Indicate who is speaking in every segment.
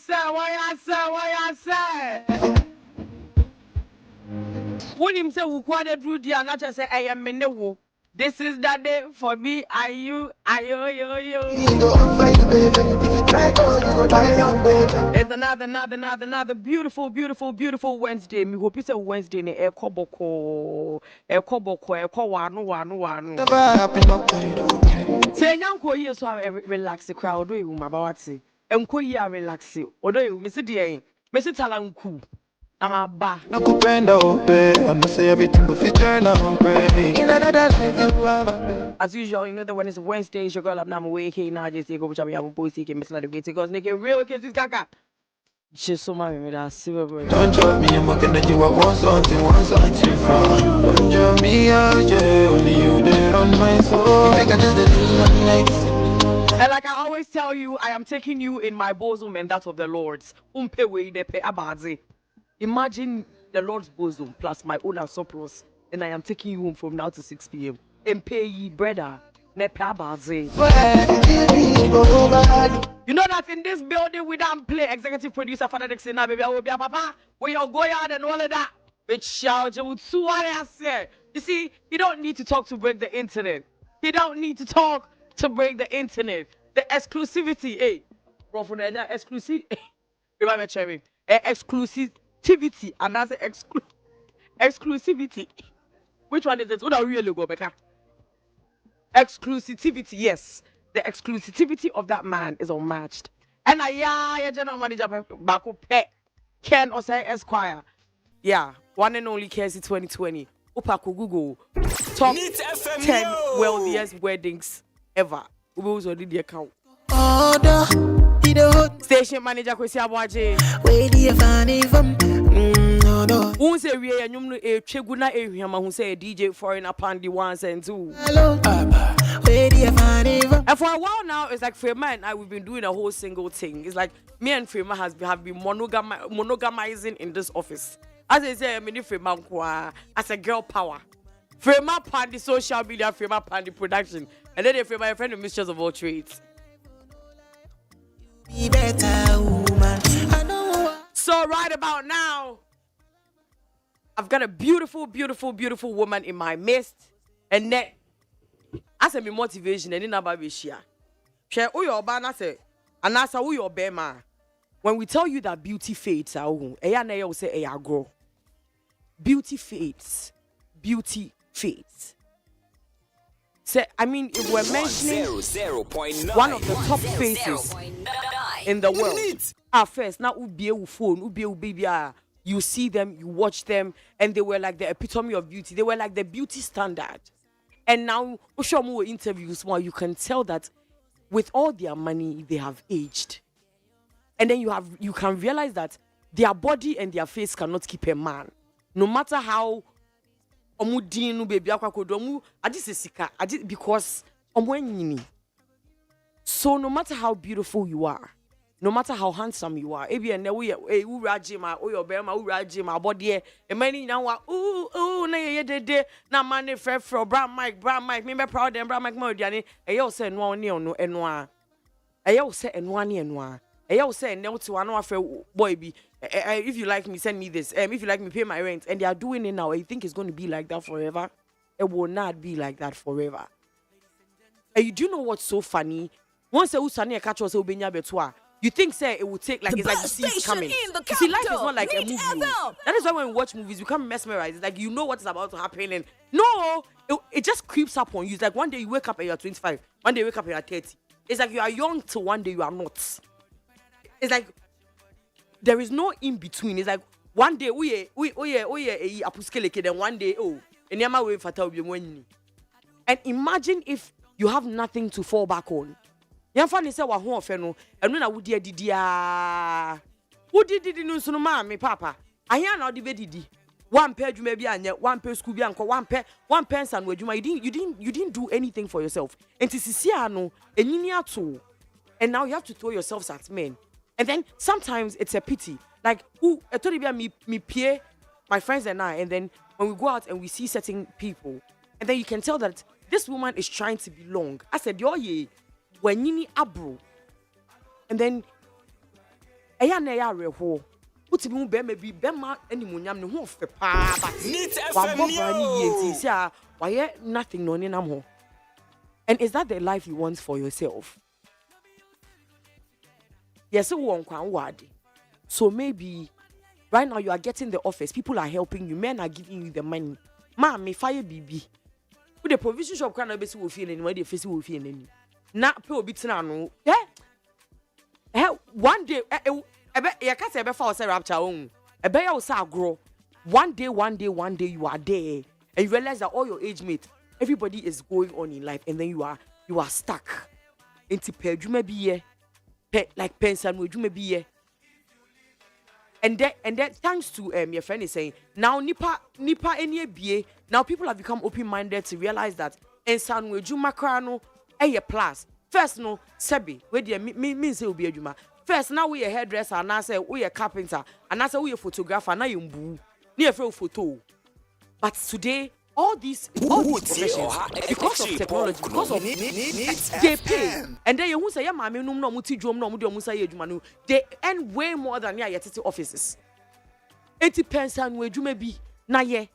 Speaker 1: I say? When him say we quite through the not just say I am in the woo. This is that day for me. Are you? It's another beautiful Wednesday. Me hope you say Wednesday ne ekoboko wanu. Say nyanko yi so relax the crowd do you mabawati. Enko yi relax. Odo you me see dey. Me see talanku.
Speaker 2: Nakupenda upe, I say everything but fit turn on pray. In another life you have.
Speaker 1: As usual, you know that when it's Wednesday, it's your girl up now. I'm away. Now just take over. I'm going to see Miss Navigate because nigga real kids is caca. She's so mad with that silver boy.
Speaker 2: Don't drop me, I'm looking at you. I want something from. Don't drop me out, yeah. Only you there on my soul. Make another lose my life.
Speaker 1: And like I always tell you, I am taking you in my bosom and that of the Lord's. Imagine the Lord's bosom plus my own surplus, and I am taking you home from now to 6 p.m. and pay ye brother. You know that in this building we don't play executive producer for the next now, baby. I will be a papa. We are going out and all of that. Which shout you say. You see, you don't need to talk to break the internet. You don't need to talk to break the internet. The exclusivity, hey, bro, for the exclusive. Remember, Cherry, exclusivity, and that's exclusivity. Which one is it? What are we really go, Becca? Exclusivity, yes. The exclusivity of that man is unmatched. And general manager Baku Pet Ken Osai Esquire. Yeah, one and only KC 2020. Upaku Google top 10 wealthiest weddings ever. Ube was already the account. Station manager Kwesi Abwaje.
Speaker 3: Where do you find it from? No.
Speaker 1: Who say we are nyum no e tweguna e hwama who say DJ foreign upon the ones and two.
Speaker 3: Hello. Where do you find it from?
Speaker 1: And for a while now, it's like Frema and I we've been doing a whole single thing. It's like me and Frema have been monogamizing in this office. As I say, I'm in Frema as a girl power. Frema pan the social media, Frema pan the production, and then Frema my friend the mistress of all trades.
Speaker 3: Be better, woman. I know.
Speaker 1: So right about now, I've got a beautiful woman in my midst, and that as a motivation and in Ababishia. Share all your banner say, and that's how your bema. When we tell you that beauty fades, will say grow. Beauty fades. Say, I mean, if we're mentioning one of the top faces in the world, at first, now ubi phone, baby, you see them, you watch them, and they were like the epitome of beauty. They were like the beauty standard. And now, Oshomu interviews, well, you can tell that with all their money, they have aged. And then you can realize that their body and their face cannot keep a man. No matter how because so no matter how beautiful you are, no matter how handsome you are, body na man for brown mic me proud them brown mic mo diane say no enwa say enwa say no to one after boy be if you like me send me this if you like me pay my rent, and they are doing it now. You think it's going to be like that forever? It will not be like that forever. And you do know what's so funny? Once a catch us you think say it will take like it's like you see it's coming. You see, life is not like a movie. That is why when we watch movies, you can't mesmerize. It's like you know what is about to happen, and no, it just creeps up on you. It's like one day you wake up and you're 25, one day you wake up and you're 30. It's like you are young till one day you are not. It's like there is no in between. It's like one day we apuskele, then one day and imagine if you have nothing to fall back on. Yamfani say wa ho ofeno enu na wudi adidia wudi no sunu ma me papa ahia na odi bedidi one pair adwuma bi anye one pair school bi anko one pair san adwuma you didn't do anything for yourself enti sisia no enyini ato, and now you have to throw yourselves at men. And then sometimes it's a pity, like who I told you me peer my friends and I, and then when we go out and we see certain people, and then you can tell that this woman is trying to belong. I said, yo ye when you abro, and then Eya na ya reho. Utimi mu be bi be ma animunyam ne ho fe pa ba. Wa bobra ni yenti si a why nothing no nenam ho. And is that the life you want for yourself? Yes, won kwan wade. So maybe right now you are getting the office, people are helping you, men are giving you the money. Ma me FIE BB. With the provision shop can be so feel anyway, the face will feel any. Na pe obi tina no. One day you can't say before say rapture own. Ebe ya usa grow. One day you are there and you realize that all your age mates, everybody is going on in life, and then you are stuck. Into pe dwuma bi ye. Like pensan we dwuma bi ye. And then thanks to your friend is saying now nipa any BA, now people have become open-minded to realize that ensan we dwuma kra no plus. First no sebi we dey mean say obi adwuma. First now we a hairdresser and I say we a carpenter and I say we a photographer na yembu. Ni e photo. But today all these professions, because of technology, because of they pay, and then you say, "Yeah, mama, no muti drum, no muti omusa ye jumanu." They earn way more than your city offices. 80 and we do maybe na ye.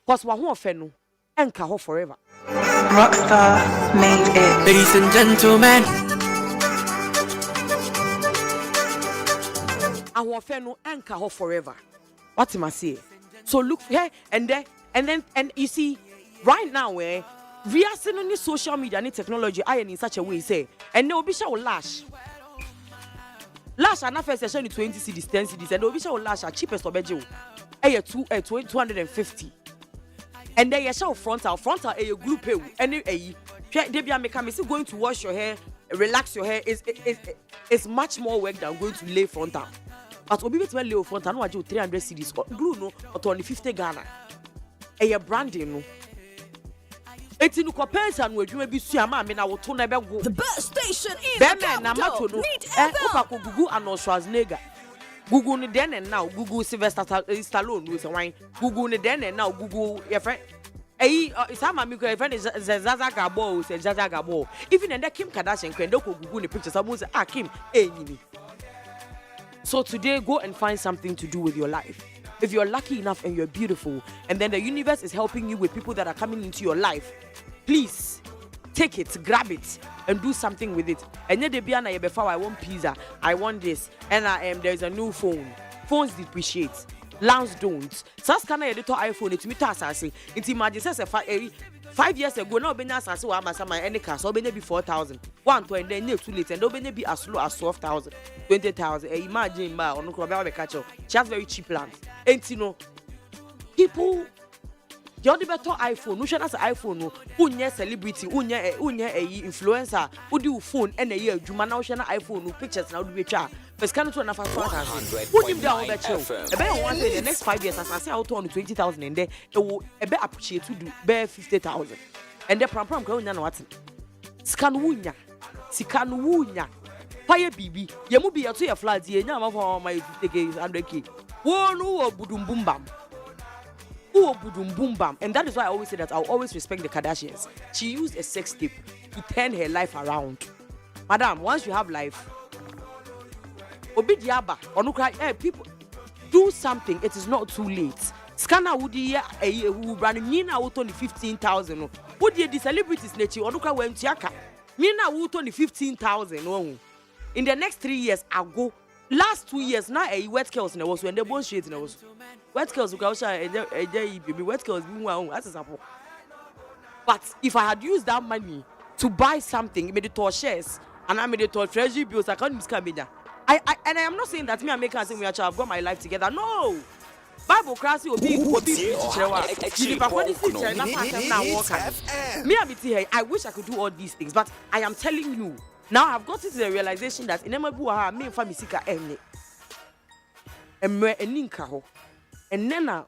Speaker 1: Cause wa ho ofenu, enka ho forever.
Speaker 4: Rockstar made it.
Speaker 3: Ladies and gentlemen,
Speaker 1: Aho ofenu enka ho forever. What am I say? So look here and then you see right now we are seeing on social media and technology iron in such a way say and no be show lash and first session 20 cedis 10 cedis and no be show lash are cheapest obejo 250 and then you show frontal a group any they be make me going to wash your hair, relax your hair is much more work than going to lay frontal. But obi bet lay frontal no wajo 300 cedis glue no or 250 Ghana. A branding no. Eti no compare and we dwuma bi su ama me na wo to na be go.
Speaker 5: The best station in
Speaker 1: Be
Speaker 5: the
Speaker 1: na mato
Speaker 5: capital.
Speaker 1: no.
Speaker 5: Meet ever.
Speaker 1: Opa Gugu and Schwarzenegger. Gugu ni then and now Gugu Sylvester Stallone with wine. Gugu ni then and now Gugu your friend. It's how my friend is Zaza Gabo, says Zaza Gabo. Even in the Kim Kardashian can do Gugu ni pictures. Someone say, Kim, So today, go and find something to do with your life. If you're lucky enough and you're beautiful, and then the universe is helping you with people that are coming into your life, please take it, grab it, and do something with it. And then before I want pizza, I want this, and there's a new phone. Phones depreciate. Lands don't. So can I editor iPhone? It's me task. It's imagine says 5 years ago now benya asase wa amasa my any car so benya be 4,000 one to and then too late and benya be as low as 12,000 20,000 imagine ma onu ko be catch up she has very cheap plans and you know people you only better iPhone no share as iPhone no unye celebrity unye influencer udi phone and a adwuma na wo share na iPhone no pictures na wo be twa first can to na 5,000 who him down be chill e be one day the next 5 years as I say out on 20,000 and there e will e be appreciate to do be 50,000 and the pram ka unya na what scan wunya fire bibi ye mu bi ye to ye flat ye nya ma for my 100k wo no budum bum bam. And that is why I always say that I'll always respect the Kardashians. She used a sex tape to turn her life around. Madam, once you have life, obi diaba onukra people do something. It is not too late. Scanner would ye who ran Nina out on the 15,000. Would ye the celebrities nature onukra went yaka? Nina out on the 15,000. In the next 3 years, I'll go. Last 2 years now wet girls na was when the bone shades na was wet girls go baby wet girls be one as example. But if I had used that money to buy something, made it to shares and I made it to treasury bills, I can't miss I am not saying that me and make and say we actually have got my life together. No. Bible class will be I wish I could do all these things, but I am telling you. Now I've got to the realization that in Emabu me family sika ene. And then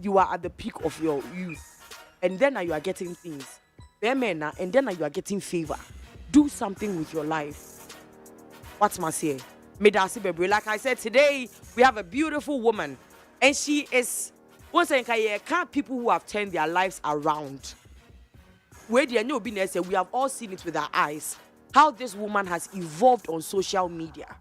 Speaker 1: you are at the peak of your youth. And then you are getting things. And then you are getting favor. Do something with your life. What's my say? Like I said, today we have a beautiful woman. And she is once again people who have turned their lives around. Where they know we have all seen it with our eyes. How this woman has evolved on social media.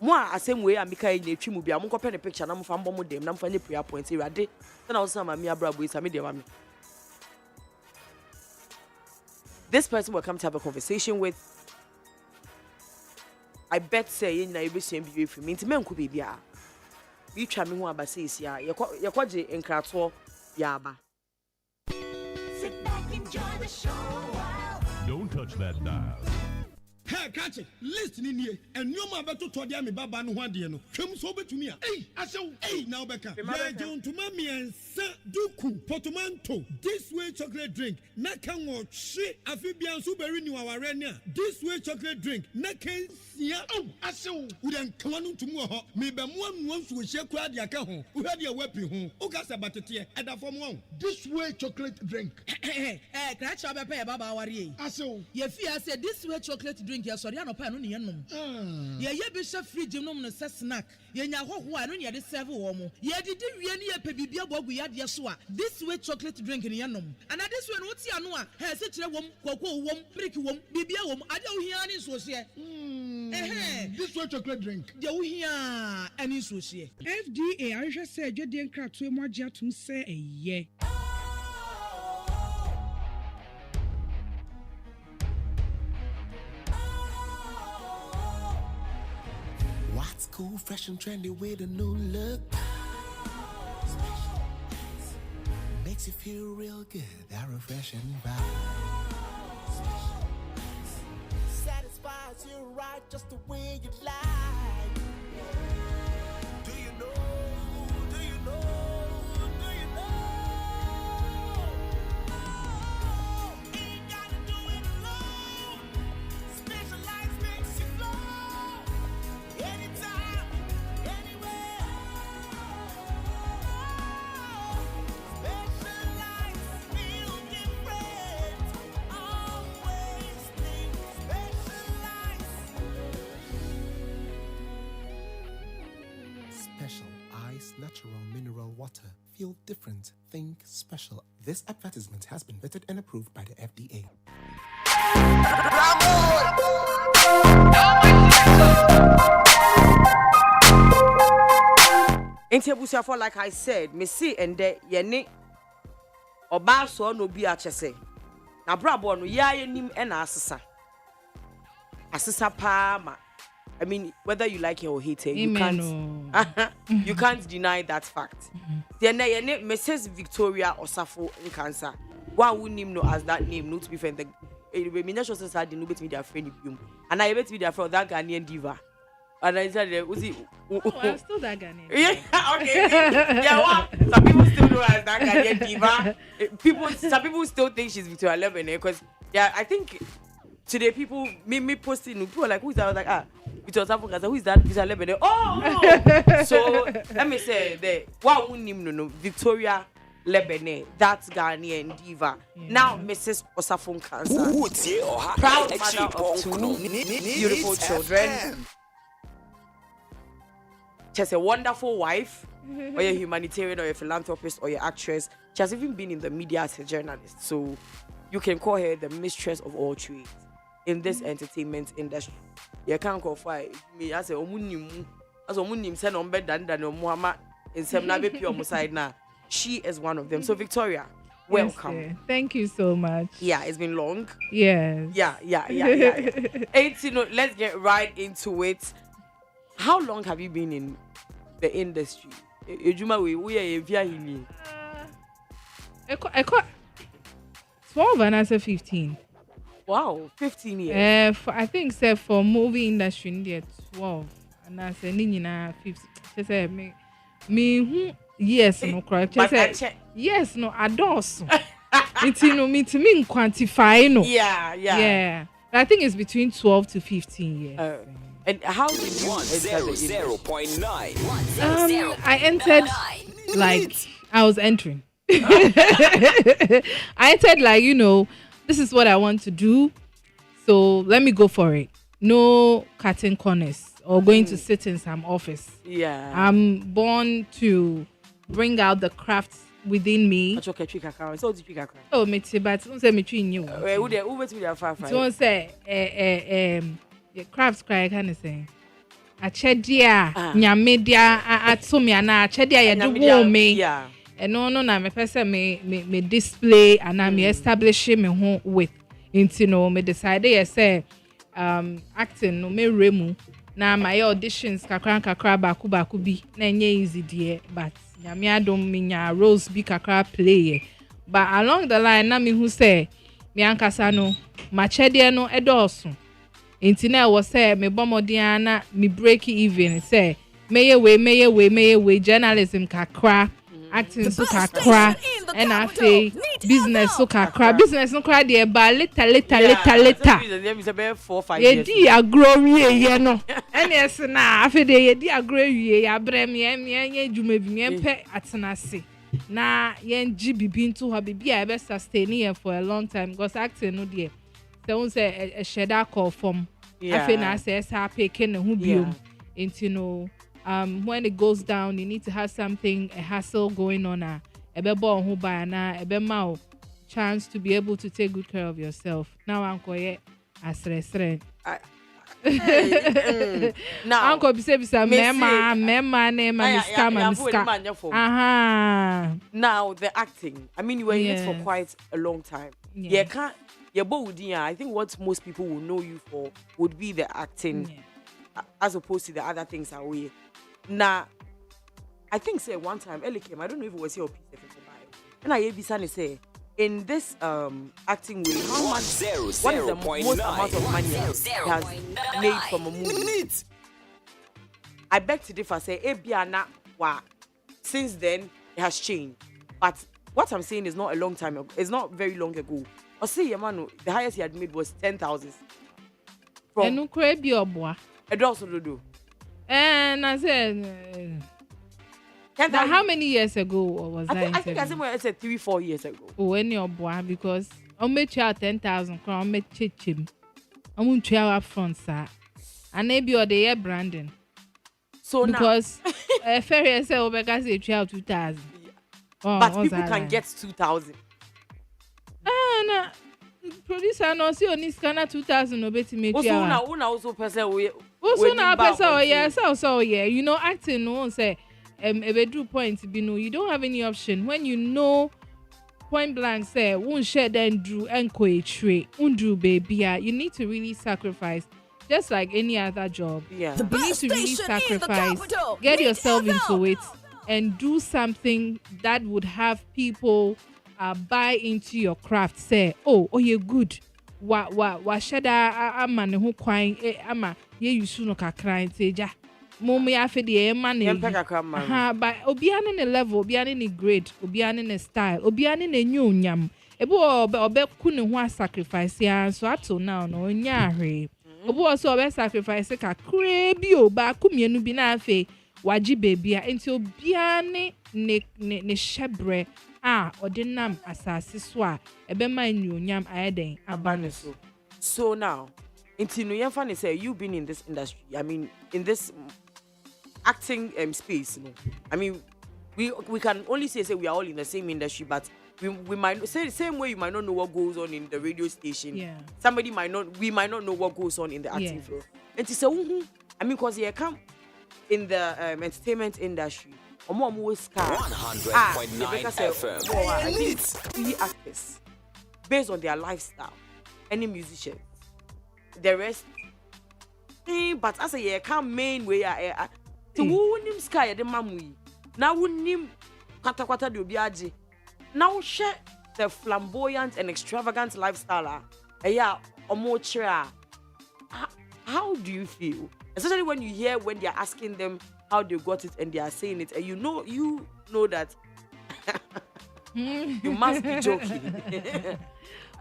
Speaker 1: Moi, same way I'm making a trim be. I'm going to picture. I'm from Bomo dem. I'm from the prayer point. Here, then I was some Mia Brabo is a media. This person will come to have a conversation with. I bet say in na same be for me. Men could be bia. We try me one basis ya. You kwaje in krato yaba.
Speaker 5: Sit back, enjoy the show.
Speaker 6: Don't touch that dial.
Speaker 7: Hey, catch it. Listen in here. And you ma beto to dia me baba no hwade no. Twem so betumi a. Hey, ashew. Hey, now beka. Ya jon to ma me ensa duku portmanteau. This way chocolate drink. Na kan wo hwe afibia nso beri ni waware ni a. This way chocolate drink. Na kan sia. Oh, ashew. Wo den kan no ntum wo ho. Me be mo anu nso wo hye kwa dia ka ho. Wo hwe dia wapi ho. Wo ga se batete e da fom wo. This way chocolate drink.
Speaker 8: Crash up a baba worry.
Speaker 7: Ashew.
Speaker 8: Ye fear say this way chocolate drink. Sorry, I no pa no ne yenom. Ye be chef fridge no no se snack. Ye nya hoho a no ne de serve wo mo. Ye didi wie ne ye pe bibia bogu ya de so a. This way chocolate drink ne yenom. And this way no ti ano a, he se kire wom, koko wom, brick wom, bibia wom. Ade wo hia ne so se.
Speaker 7: This way chocolate drink.
Speaker 8: De wo hia ani so se.
Speaker 9: FDA ahwehwe se adwede nkrato emu agye atum se eye.
Speaker 3: What's cool, fresh and trendy with a new look? Makes you feel real good, that refreshing vibe. Satisfies you right just the way you like. Do you know? Do you know? Do you know? Ain't gotta do it alone. Specialized makes you flow. Anytime, anywhere. Specialized feel different. Always think specialized. Special Ice Natural Mineral Water. Feel different. Think special. This advertisement has been vetted and approved by the FDA.
Speaker 1: Inti for like I said, me see and de yene oba so no bi achese. Na brabo no ya yenim e na asesa. Asesa pa ma. I mean, whether you like it or hate it, you can't deny that fact. Then Mrs. Victoria Osafo in cancer. Why would him know as that name? Not to be friend. The minister says I didn't bet me their friend. And I bet me their friend that Ghanaian diva. And I said, was it?
Speaker 9: I'm still that Ghanaian.
Speaker 1: Yeah, okay. Yeah, well, some people still know as that Ghanaian diva. Some people still think she's Victoria Lebanon because yeah, I think today people me posting people are like, who's that? I was like, Victoria Africa, who is that? Victoria Lebanon. Oh, so let me say the one no Victoria Lebanon, that's Ghanaian diva. Yeah. Now Mrs. Osafon Cancer, proud mother of two beautiful children. She's a wonderful wife, or a humanitarian, or a philanthropist, or an actress. She has even been in the media as a journalist. So you can call her the mistress of all trades in this entertainment industry. You can't call for me as a omunim, as omunim send on bed than Muhammad in Semnabe Pure side now. She is one of them. So Victoria, welcome.
Speaker 9: Yes, thank you so much.
Speaker 1: Yeah, it's been long.
Speaker 9: Yes.
Speaker 1: Yeah. 18, let's get right into it. How long have you been in the industry?
Speaker 9: I caught 12 and I said 15.
Speaker 1: Wow, 15 years.
Speaker 9: I think for movie industry in 12 and I said 15. She said me yes no correct. She said yes no adults. It's me to me quantify no. Yeah. But I think it's between 12 to 15 years.
Speaker 1: And how did you enter the
Speaker 5: 0.9?
Speaker 9: I entered like I was entering. I entered like, this is what I want to do. So let me go for it. No cutting corners or going to sit in some office.
Speaker 1: Yeah.
Speaker 9: I'm born to bring out the crafts within me. Oh, me too, but don't say me between you.
Speaker 1: Who say
Speaker 9: crafts cry kind of thing. achedia nyamedia atumi ana achedia ye de wo me eno no na me pese me display and me establish me ho with into no me decide ye say acting no me remu na my auditions kakra baku bi na enye easy there but nyame adom me nya roles bi kakra play but along the line na me who say me ankasa no machede no edoso enti na wo say me bomodin na me break even say meye we journalism kakra acting so kakra and afi business so kakra business no kra de ba later ye di agro wie no and yes na afi de ye di agro wie ya bre me djuma bi me pe atenase na yen gi bibi nto ha bibi a be sustain here for a long time because acting no there say won say a sheda call from afi na say sa peke ne hu biom into no when it goes down you need to have something a hassle going on ebe bo ho ba na ebe ma chance to be able to take good care of yourself now anko ye asresre now anko bisa mema na ma miska
Speaker 1: now the acting I mean you were in it for quite a long time can't I think what most people will know you for would be the acting as opposed to the other things away. Now, I think say one time Ellie came. I don't know if it was your piece of information. And I Bisani say in this acting way, how much? What is the most amount of money he has made from a movie? I beg to differ. Say Ebiana wa. Since then it has changed. But what I'm saying is not a long time ago. It's not very long ago. I say Yamano, the highest he had made was 10,000. From it also do.
Speaker 9: And I said, how many years ago was that?
Speaker 1: I think I said 3-4 years ago.
Speaker 9: Oh, any your boy because I made you 10,000 crown. I made him. I won't try up front, sir. And maybe you're the year Brandon.
Speaker 1: So
Speaker 9: because Ferry said, "Oh, because they try 2,000."
Speaker 1: But people can get 2,000.
Speaker 9: No. Producer no see on scanner 2,000 no bet me.
Speaker 1: Also person we.
Speaker 9: Also na person so you know acting no say a do point be no you don't have any option when you know point blank say won't share then do enko etre undu baby you need to really sacrifice just like any other job. You need to really sacrifice, get yourself into it and do something that would have people buy into your craft. Say, oh, you're good. Wa shada ama ne ho kwan ama ye yusu no kakra nteja. Momo ya fe de man but obiane ne level, obiane ne grade, obiane ne style, obiane ne nyonyam. Ebo obe ku ne ho sacrifice ya so ato now no nya hwe. Obo also obe sacrifice kakra bi o ba ku mienu bi na afe waji baby a enti obiane ne shebre ordinam asasi so a ebe man nyonyam ayeden abaneso.
Speaker 1: So now into no yemfa say you've been in this industry, I mean in this acting space, you know. I mean we can only say we are all in the same industry, but we might say the same way you might not know what goes on in the radio station. We might not know what goes on in the acting field. And to say I mean because you come in the entertainment industry 100.9 FM. I think FIE actors, based on their lifestyle, any musician, the rest. But as a year, come main way. To who name sky the mamui. Now who name kata do biaji. Now share the flamboyant and extravagant lifestyle. How do you feel? Especially when you hear when they are asking them how they got it and they are saying it, and you know that you must be joking.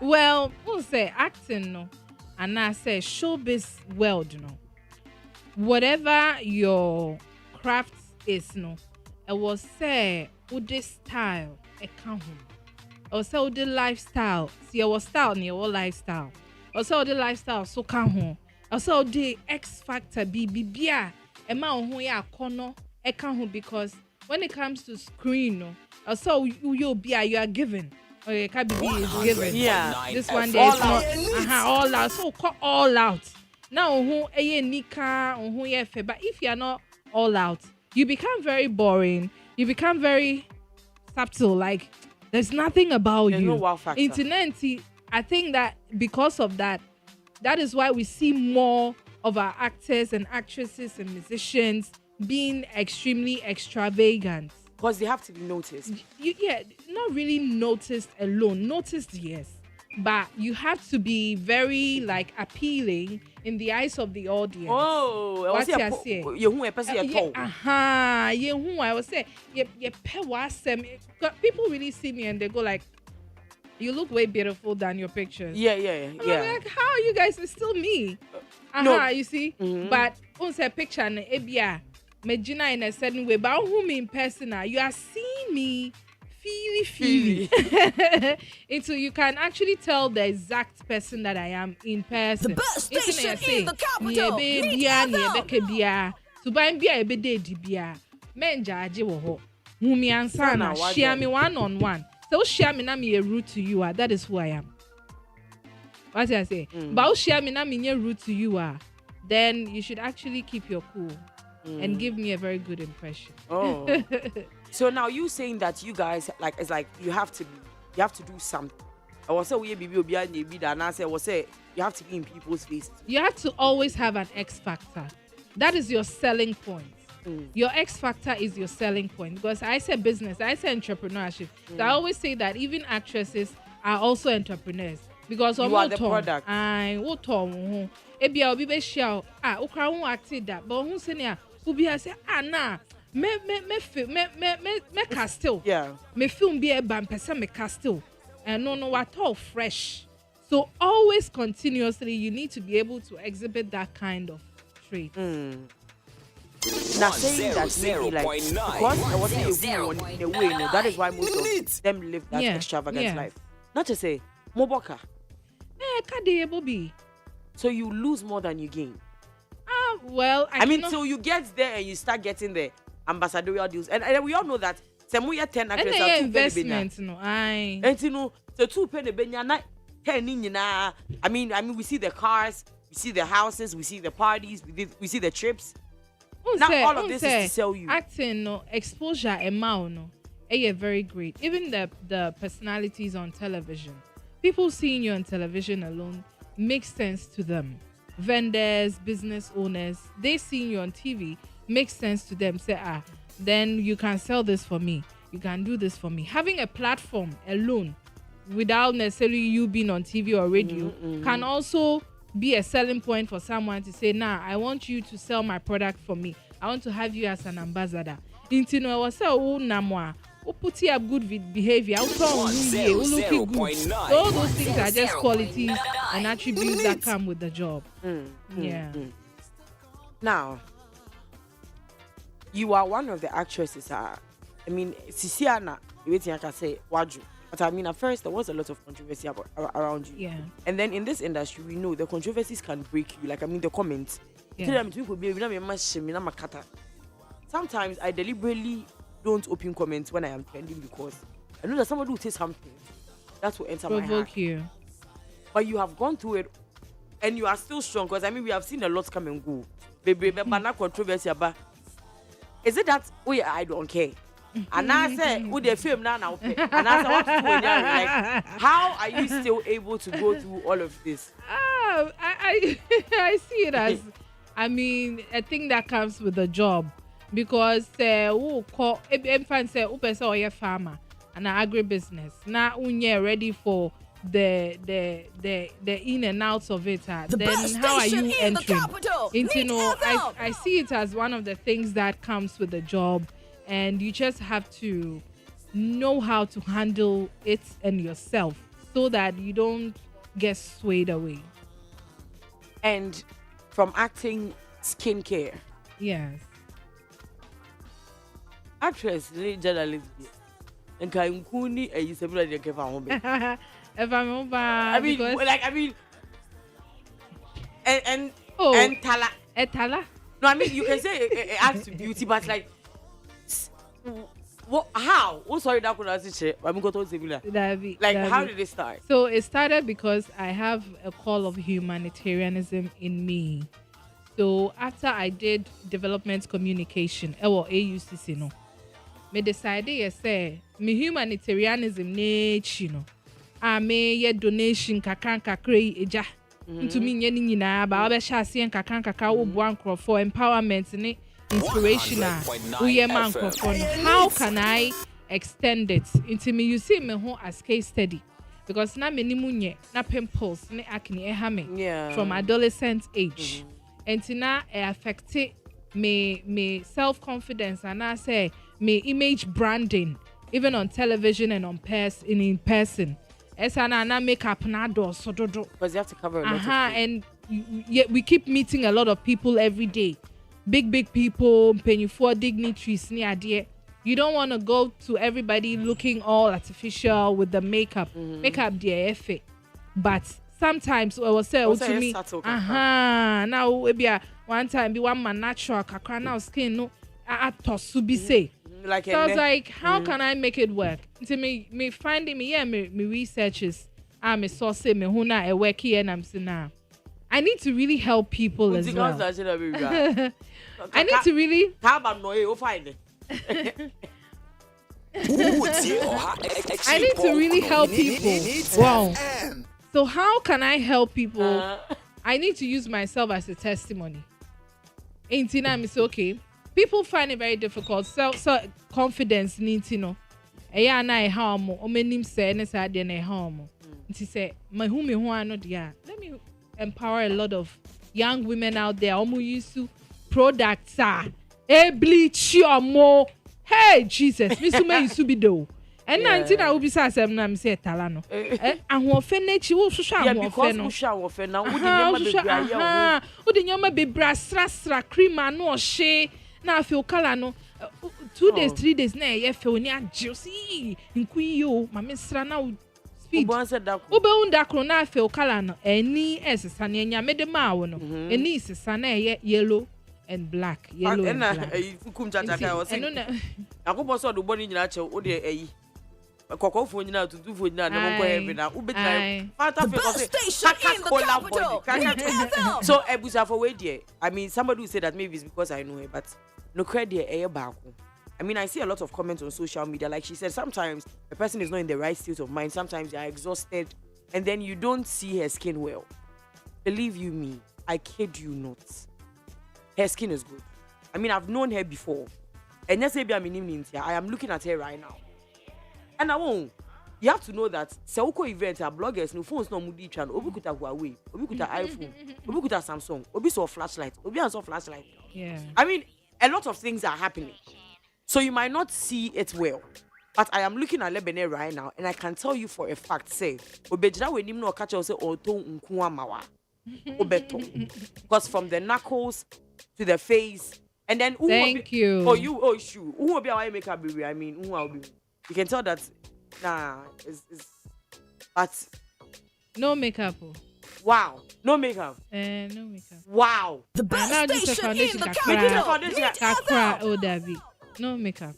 Speaker 9: Well, we'll say acting no, and I say showbiz world no. Whatever your craft is no, it was say with style it come home. Or say with lifestyle, see your style and your lifestyle. Or say the lifestyle so come home. Or say the X factor be who ya kono because when it comes to screen no also you are given okay KBB is given this one day is not all out so call all out Now who eye nika who ye fe. But if you are not all out, you become very boring. You become very subtle. Like there's nothing about
Speaker 1: There's
Speaker 9: you.
Speaker 1: no wow factor.
Speaker 9: Internet, I think that because of that, that is why we see more of our actors and actresses and musicians being extremely extravagant.
Speaker 1: Because they have to be noticed.
Speaker 9: Not really noticed alone. Noticed, yes. But you have to be very like appealing in the eyes of the audience.
Speaker 1: Oh,
Speaker 9: what you say?
Speaker 1: You who a person you told.
Speaker 9: I was say people really see me and they go like, you look way beautiful than your pictures.
Speaker 1: Yeah.
Speaker 9: I'm like, how are you guys? It's still me.
Speaker 1: No.
Speaker 9: You see? But on a picture and ebia Megina in a certain way, but who me in person, you are seeing me feely. Until you can actually tell the exact person that I am in person.
Speaker 5: The best station in the capital.
Speaker 9: So by bia ebe de bia men judge wo ho. Mumi ansana share me one on one. So share me na me a rude to you, that is who I am. What I say? But share me na me rude to you, then you should actually keep your cool and give me a very good impression.
Speaker 1: Oh. So now you saying that you guys like it's like you have to do something. I was say we be behind the bid and I say you have to be in people's faces.
Speaker 9: You have to always have an X factor. That is your selling point. Your X factor is your selling point, because I say business, I say entrepreneurship. So I always say that even actresses are also entrepreneurs, because
Speaker 1: you are the product.
Speaker 9: I what ebi obi be share okra won acted that, but who say na obi say nah me castle.
Speaker 1: Yeah.
Speaker 9: Me film be a ban person me castle. And no what all fresh. So always continuously you need to be able to exhibit that kind of trait.
Speaker 1: Now saying that maybe like because I wasn't in a way, no, that is why most of them live that extravagant life. Not to say moboka.
Speaker 9: Bobby.
Speaker 1: So you lose more than you gain.
Speaker 9: Well,
Speaker 1: I mean, till you get there and you start getting the ambassadorial deals, and we all know that Semuya 10 actors are 2
Speaker 9: investment, no.
Speaker 1: And you know, so 2 penny benya na 10 nina. I mean, we see the cars, we see the houses, we see the parties, we see the trips. Now all of this is to sell you.
Speaker 9: Acting, no, exposure amount, no, very great. Even the personalities on television, people seeing you on television alone makes sense to them. Vendors, business owners, they seeing you on TV makes sense to them. Say, then you can sell this for me. You can do this for me. Having a platform alone, without necessarily you being on TV or radio, can also be a selling point for someone to say, I want you to sell my product for me. I want to have you as an ambassador. Intino, I was say, namwa. Put up good behavior. Looking good. So all those things are just qualities and attributes that come with the job.
Speaker 1: Now, you are one of the actresses. I mean, Sisiana, you can say Waju. But I mean, at first there was a lot of controversy around you.
Speaker 9: Yeah.
Speaker 1: And then in this industry, we know the controversies can break you. Like, I mean, the comments. Sometimes I deliberately don't open comments when I am trending, because I know that somebody will say something that will enter my heart.
Speaker 9: You.
Speaker 1: But you have gone through it and you are still strong, because I mean, we have seen a lot come and go. Baby, but not controversy about. Is it that I don't care? And I said, with the film now, and I said, what to do? Like, how are you still able to go through all of this?
Speaker 9: I see it as, I mean, a thing that comes with the job, because who call infant say person or your farmer and agribusiness now unye ready for the in and outs of it. Then how are you entering? I see it as one of the things that comes with the job. And you just have to know how to handle it and yourself so that you don't get swayed away.
Speaker 1: And from acting, skincare.
Speaker 9: Yes.
Speaker 1: Actress, journalist. And can kuni and you say that you can find
Speaker 9: I
Speaker 1: mean, and tala.
Speaker 9: Etala.
Speaker 1: No, I mean, you can say act to beauty, but like, what? How? Oh, sorry, that could answer. I'm going to say like, how did it start?
Speaker 9: So it started because I have a call of humanitarianism in me. So after I did development communication, AUCC no, me decided say me humanitarianism nature no. I may ye donation kakra eja. Into me nye ni nyina ba obehya ase kakra wo bo for empowerment ne inspirational we man for how can I extend it into me you see me ho as case study because na me ni munye na pimples ne acne from adolescent age and na affect me self confidence and I say me image branding even on television and on in person. Na makeup na do so do
Speaker 1: because you have to cover a lot of things.
Speaker 9: And we keep meeting a lot of people every day. Big people, penny for dignitaries near there. You don't want to go to everybody looking all artificial with the makeup. Makeup dear effect. But sometimes I will say to me, now maybe one time be one man natural kakra now skin no to be say.
Speaker 1: Like
Speaker 9: so I was like, how can I make it work? To me finding me me researches. I'm a source me huna a work here and I'm saying now. I need to really help people as well. I need to really.
Speaker 1: How about no? You find it.
Speaker 9: I need to really help people. Wow. So how can I help people? I need to use myself as a testimony. Ain't it's okay. People find it very difficult. So confidence needs, you know. Eya na e ha omo. Omenim say ne sa de na e ha omo. Nti say me hu ano dia. Let me empower a lot of young women out there. Omo use products bleach omo. Hey Jesus, me so me use be do. And na nti na obi sa asem na me say tala no. Ahofe na chi wo hwehwe ahofe no.
Speaker 1: Yeah, because na wo di nyama bebra ya wo.
Speaker 9: Wo di nyama bebra sra cream anu o hye. Na feel color no 2 days 3 days na ye feel ni agye see nkuyo mama sra na speed obe unda kro na feel color no eni esesa na enya mede ma wo no eni sesa na ye yellow and black and black
Speaker 1: fukum chacha o say akobo so do boni nyina che wo de eyi kokofo nyina tutufo nyina na monko heaven na ubedina fanta feel body so ebusa for we there I mean somebody will say that maybe it's because I know her but no credit I mean I see a lot of comments on social media like she said sometimes a person is not in the right state of mind sometimes they are exhausted and then you don't see her skin well. Believe you me, I kid you not, her skin is good. I mean I've known her before and yes I am looking at her right now and I won't. You have to know that Seuko event are bloggers no phones no mudi chan obi kuta Huawei obi kuta iPhone obi kuta Samsung obi saw flashlight obi saw flashlight.
Speaker 9: Yeah,
Speaker 1: I mean a lot of things are happening so you might not see it well but I am looking at Lebene right now and I can tell you for a fact say obejira we nim no catch say oto nku amawa obeto because from the knuckles to the face and then
Speaker 9: thank you
Speaker 1: shoe who will be our makeup baby I mean who will be you can tell that nah it's but
Speaker 9: no makeup.
Speaker 1: Wow, no makeup.
Speaker 9: No makeup.
Speaker 1: Wow.
Speaker 5: The best station in the
Speaker 9: Kakra oh David. No makeup.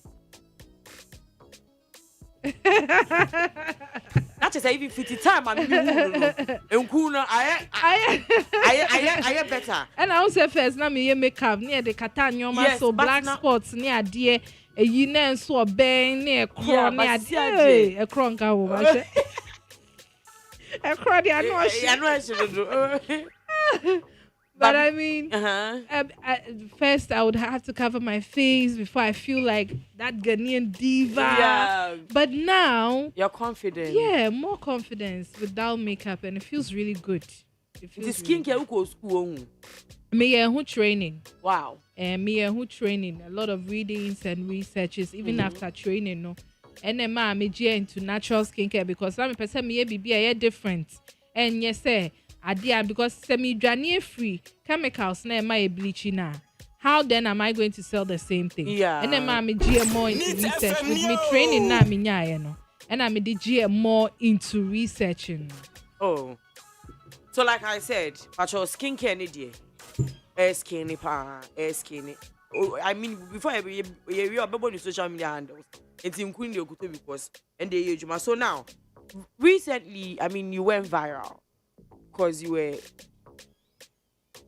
Speaker 1: That is even 50 time I'm Nkuna I better.
Speaker 9: And I also first na me makeup near the Catania so black spots near dear a yinen so ben near crown near a crown cow. I cried, but I mean, first I would have to cover my face before I feel like that Ghanaian diva.
Speaker 1: Yeah.
Speaker 9: But now
Speaker 1: you're confident.
Speaker 9: Yeah, more confidence without makeup, and it feels really good.
Speaker 1: The skincare who goes school.
Speaker 9: Me who training.
Speaker 1: Wow.
Speaker 9: And me who training. A lot of readings and researches, even after training, no. And then me into natural skincare because some person me be different. And yes, because semi-dry free chemicals na my bleaching now. How then am I going to sell the same thing?
Speaker 1: Yeah.
Speaker 9: And then me GM into research with me training now me no. And I'm the GM more into researching.
Speaker 1: Oh. So like I said, but your skincare need skinny. Oh, I mean before you social media handles. It's in Queen Yokuto because and the age. So now, recently, I mean, you went viral because you were.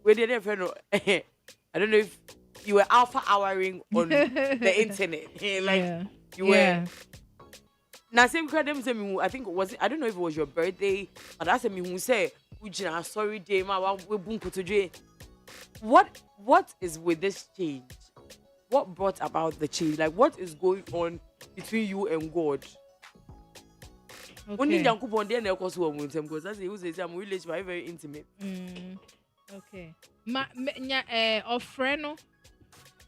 Speaker 1: We didn't friend. I don't know if you were alpha houring on the internet. Like you were. Now same credit I think it was I don't know if it was your birthday, but that's me who say Ujina sorry day ma we bunko. What is with this change? What brought about the change? Like what is going on between you and God? Only Yankupon then of course because that's who says I'm really very, very intimate.
Speaker 9: Okay. Ofreno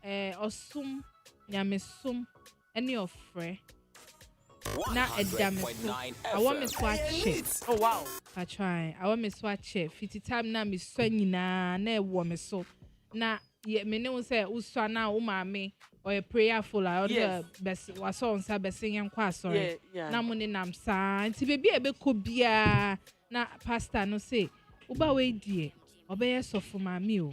Speaker 9: osum nyamesum any ofre. Na edame. I want me swatch it.
Speaker 1: Oh wow.
Speaker 9: I try. I want me swatch it. 50 time na me so nyina na e wo me so. Na ye me ne say uswa na wo ma me or a prayerful or the best was on sa besin kwa sorry. Na mo ne nam sa. Nti bebi e be ko bia na pastor no say uba we die obeye sofo ma me o.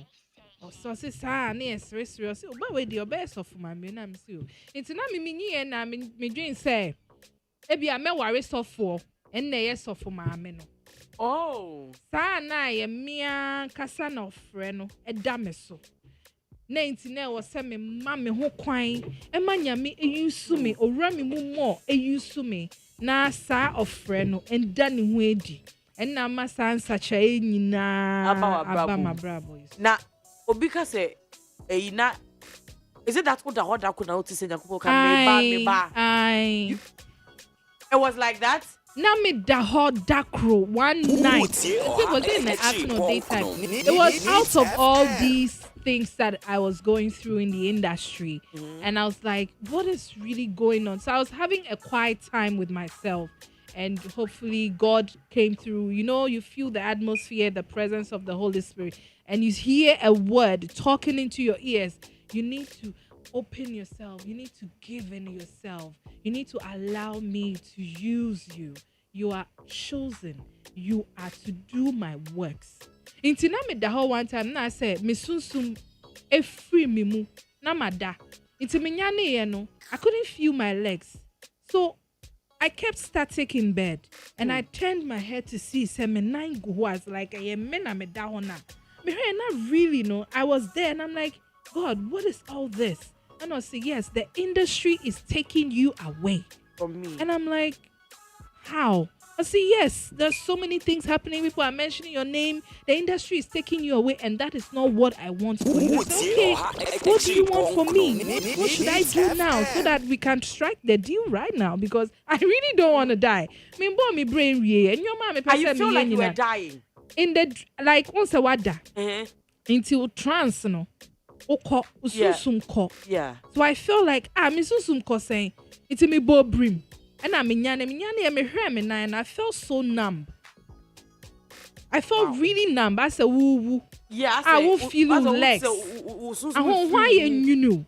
Speaker 9: So say sa na serious uba we die obeye sofo ma me na me say o. Nti na me nyi na me dream say Ebi me worry sofo and na ye sofo maame no.
Speaker 1: Oh.
Speaker 9: Sa na ye mia kasa na ofre no eda me so. Na nti na wo se me ma me ho kwan e ma nyame eyusu me owura me mu mo eyusu me na sa ofre no enda ne ho edi. En na ma sa nsa cha enyina aba ma brabo.
Speaker 1: Na obi ka se na is it that what da could not say Yakupo can me ba. It was like that.
Speaker 9: Now me da hot dakro one night. It was in the afternoon daytime. It was out of all these things that I was going through in the industry. And I was like, what is really going on? So I was having a quiet time with myself. And hopefully God came through. You know, you feel the atmosphere, the presence of the Holy Spirit. And you hear a word talking into your ears. You need to open yourself. You need to give in yourself. You need to allow me to use you. You are chosen. You are to do my works. Inti na me da ho one time na say me sunsum e free me mu na mada. Inti me nya ne ye no, I couldn't feel my legs. So I kept static in bed and I turned my head to see say me nine go was like a me na me da ho na. Me not really no. I was there and I'm like, God, what is all this? And I say, yes, the industry is taking you away
Speaker 1: from me.
Speaker 9: And I'm like, how? I say, yes, there's so many things happening. People are mentioning your name. The industry is taking you away, and that is not what I want for you. I say, okay, what do you want for me? What should I do now so that we can strike the deal right now? Because I really don't want to die. I mean, boy, me brain and your mom,
Speaker 1: you feel like you were dying
Speaker 9: in the like once a wada until trance, no.
Speaker 1: Yeah.
Speaker 9: So I feel like me susum ko saying it's me bo brim and I me hear me and I felt so numb. I felt really numb. I said woo woo.
Speaker 1: Yeah,
Speaker 9: I won't feel legs. Why you know?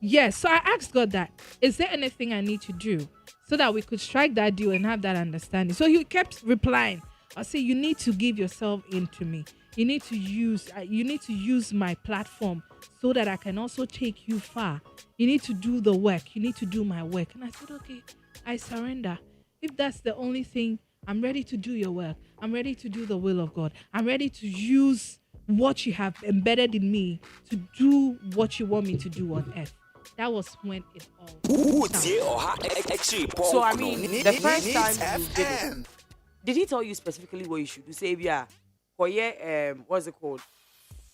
Speaker 9: Yeah. So I asked God that is there anything I need to do so that we could strike that deal and have that understanding. So he kept replying. I say you need to give yourself into me. You need to use my platform so that I can also take you far. You need to do the work. You need to do my work. And I said, okay, I surrender. If that's the only thing, I'm ready to do your work. I'm ready to do the will of God. I'm ready to use what you have embedded in me to do what you want me to do on earth. That was when it all started.
Speaker 1: So, I mean, the first time you did it, did he tell you specifically what you should do? Say, yeah. What's it called?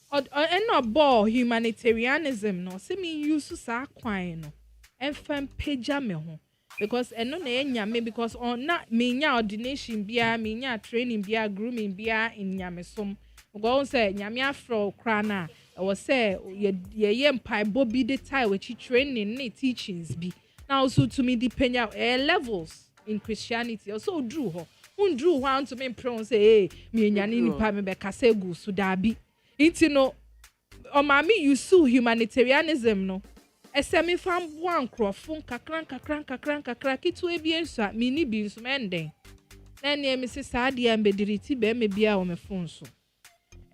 Speaker 9: And no humanitarianism no. See me use sa kwan no. Enfam peja me ho. Because eno na enya me because on na me nya ordination bia, me nya training bia, grooming bia in nyamesom. Go say nyame afro kra na. I was say ye mpai bobi de tie we training ne teachings bi. Now also to me depend levels in Christianity. Also drew ho. Drew one to me pray say hey me nyane nipa me be kase gu so dabi inti no o ma me use humanitarianism no ese me fam one crofon kakran kitu e bi enso me ni bi nso menden na ne me se sa de am bediriti be me bia o me fon so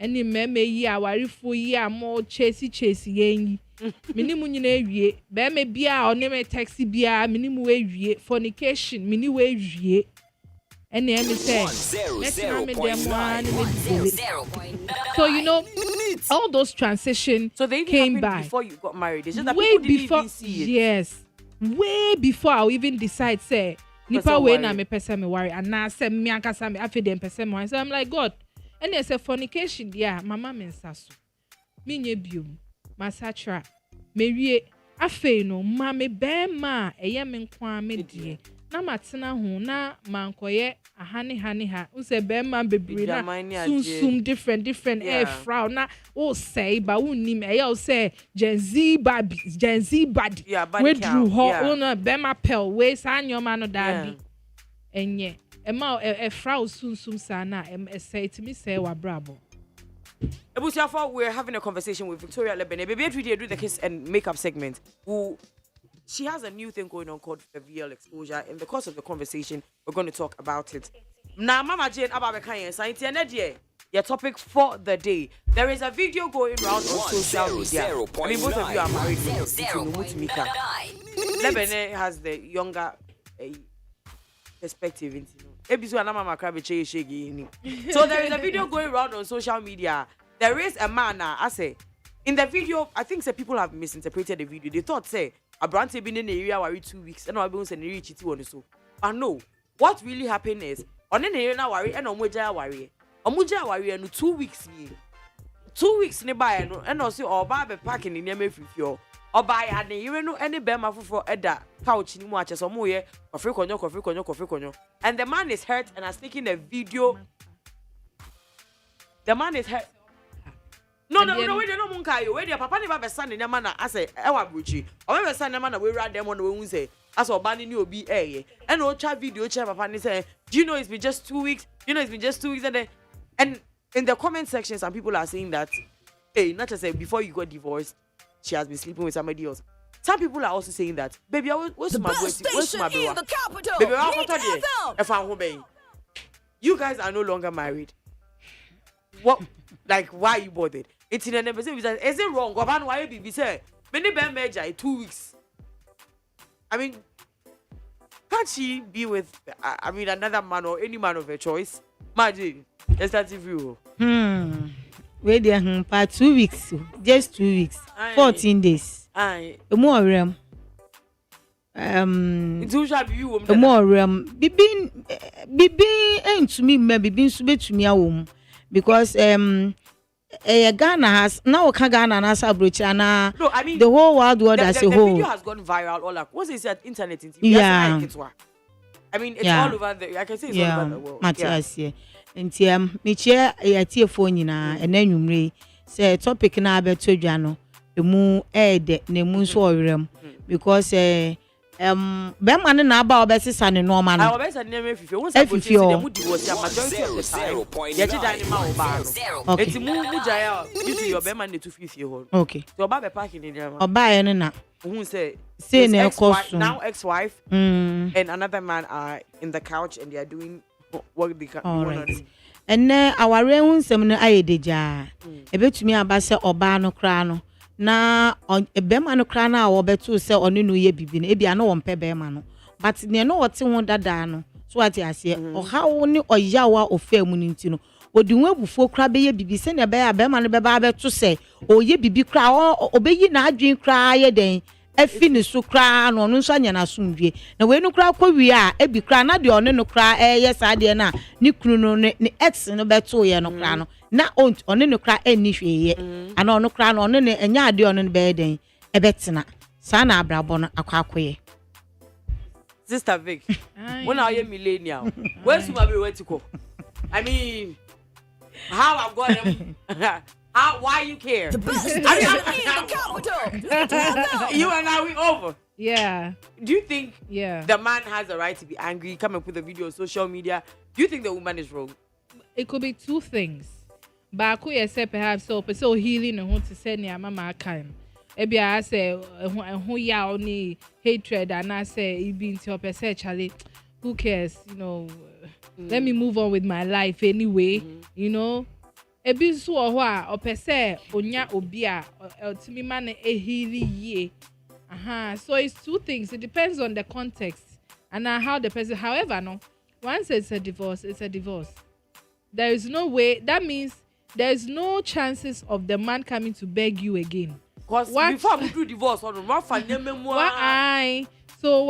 Speaker 9: eni me yi awarifo yi amo chesi yen Minimu nyina wie. Be me bia o ne me taxi bia minimu we wie. Fornication mini we wie. Ene me say. So you know all those transition
Speaker 1: So they
Speaker 9: came
Speaker 1: happened
Speaker 9: by
Speaker 1: before you got married. It's just that
Speaker 9: way
Speaker 1: people didn't
Speaker 9: before.
Speaker 1: even see it.
Speaker 9: Yes, way before I even decide say nipa we na me pese me worry and na say me ankasa me afi dem pese me. So I'm like God. And there's a fornication there. Mama me nsaso. Me nye biom. Masatra. Me wie afi no ma me be ma eye me nkwa me die. Na matena ho na mankoye ahane ha unse be ma bebre na sum different frown na o say ba unnim eye o say Gen Z bad we drew ho una be ma pel we sa nyoma no dabi enye e ma e frown sum sa na e say to me say wa brabo.
Speaker 1: Ebusiafo, we're having a conversation with Victoria Lebene. Baby, every day do the kiss and makeup segment. She has a new thing going on called VL exposure. In the course of the conversation, we're going to talk about it. Now, Mama Jane Ababekaya, science your topic for the day. There is a video going around on social media. I mean, both of you are married. Lebene has the younger perspective. So there is a video going around on social media. There is a man, I say, in the video, I think people have misinterpreted the video. They thought, say, a brand been in the area worry 2 weeks, and I've been saying reach it on so. But no, what really happened is on the area worry and on Muja worry and 2 weeks. 2 weeks nearby, and also or barber packing in your future. Or buy had any bema for Edda couch in watches or more, coffee conyo. And the man is hurt and has taken a video. The man is hurt. No, we don't munkayo. Where your papa never son in your manner. I say, Ewa Buchi. Or ever son a man away ride them on the way say, as or banning you be a. And no child video chat papa say, do you know it's been just 2 weeks? You know it's been just 2 weeks and then and in the comment section some people are saying that hey, not just say before you got divorced, she has been sleeping with somebody else. Some people are also saying that, baby, where's my baby? Baby, if I'm home, you guys are no longer married. What? Like, why are you bothered? It's in an episode. Is it wrong? Why you say, many bad major 2 weeks? I mean, can't she be with, another man or any man of her choice? Imagine, let's start with you.
Speaker 10: Wait there, 2 weeks, just 2 weeks, 14 days. More room.
Speaker 1: It's usually you.
Speaker 10: More room. Bibi, ain't to me, maybe been to me a womb because Ghana has now Ghana has a brooch and
Speaker 1: no, I mean
Speaker 10: the whole world as a whole.
Speaker 1: The video has gone viral. All like, what's it at internet?
Speaker 10: Yeah.
Speaker 1: I mean, it's all over the. I can say it's all over the world.
Speaker 10: Matthias, yeah. Nti me chair e tiefo nyina enanwumre say topic na abeto dwano emu ede na emu so owerem because bema ne na aba obesesa ne no ma no
Speaker 1: obesesa ne me fifi won say go see dem di wo see majority of the time ye ji dan ma oba no eti mu jaya you see your bema ne to fifi ho
Speaker 10: okay
Speaker 1: so oba be parking in there
Speaker 10: oba ye ne na
Speaker 1: who say
Speaker 10: na ekoso
Speaker 1: now ex-wife and another man are in the couch and they are doing what they can do.
Speaker 10: And our rehun sem no ayedeja ebetumi abase oba no kra no na ebema no kra na obetu se onu no ye bibi na ebia no won pe bema no but ne no wote ho dada no so ati ase ohawo ni oyawa ofam ni nti no odi hu abufuo kra be ye bibi se ne be ya bema no be ba betu se oye bibi kra obeyi na adwen kra ye den efi ni so kra no no so anya na somdwe na we no kra kwawi a ebi kra na de one no kra yes ade na ni kunu no ni ex no beto ye no kra no na one no kra eni hweye ana ono kra no one ne enya ade one no be den e betena sa na abrabo no akwakoye
Speaker 1: Sister Vic when are you millennial where's my be wetiko I mean how I've got them why you care? The best in the capital. You and I, we over.
Speaker 9: Yeah.
Speaker 1: Do you think the man has the right to be angry, come and put the video on social media? Do you think the woman is wrong?
Speaker 9: It could be two things. But I could say perhaps so healing and want to say near mama kind. Maybe I say who ya only hatred and I say it being to your say Charlie, who cares? You know, let me move on with my life anyway. You know. ebi nso wɔ hɔ a ɔpɛ sɛ onya obi a ɔtumi ma no ehiri yie. So it's two things. It depends on the context and how the person. However, no, once it's a divorce, it's a divorce. There is no way. That means there is no chances of the man coming to beg you again.
Speaker 1: Because before we do divorce, so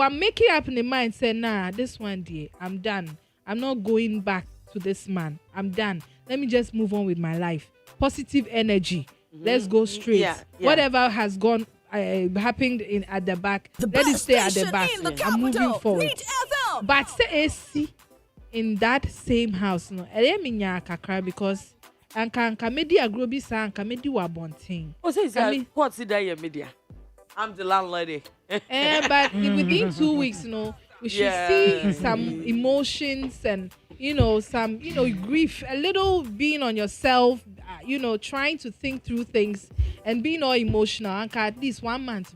Speaker 9: I'm making up in the mind, say, nah, this one day, I'm done. I'm not going back to this man. I'm done. Let me just move on with my life. Positive energy. Let's go straight. Whatever has gone. Happened at the back. Let it stay at the back. I'm moving forward. But say in that same house, no, kakra because anka media grobi sa anka media wa bonting.
Speaker 1: Oh, say what's that media? I'm the landlady.
Speaker 9: But within 2 weeks, we should see some emotions and some grief, a little being on yourself, trying to think through things and being all emotional and at least 1 month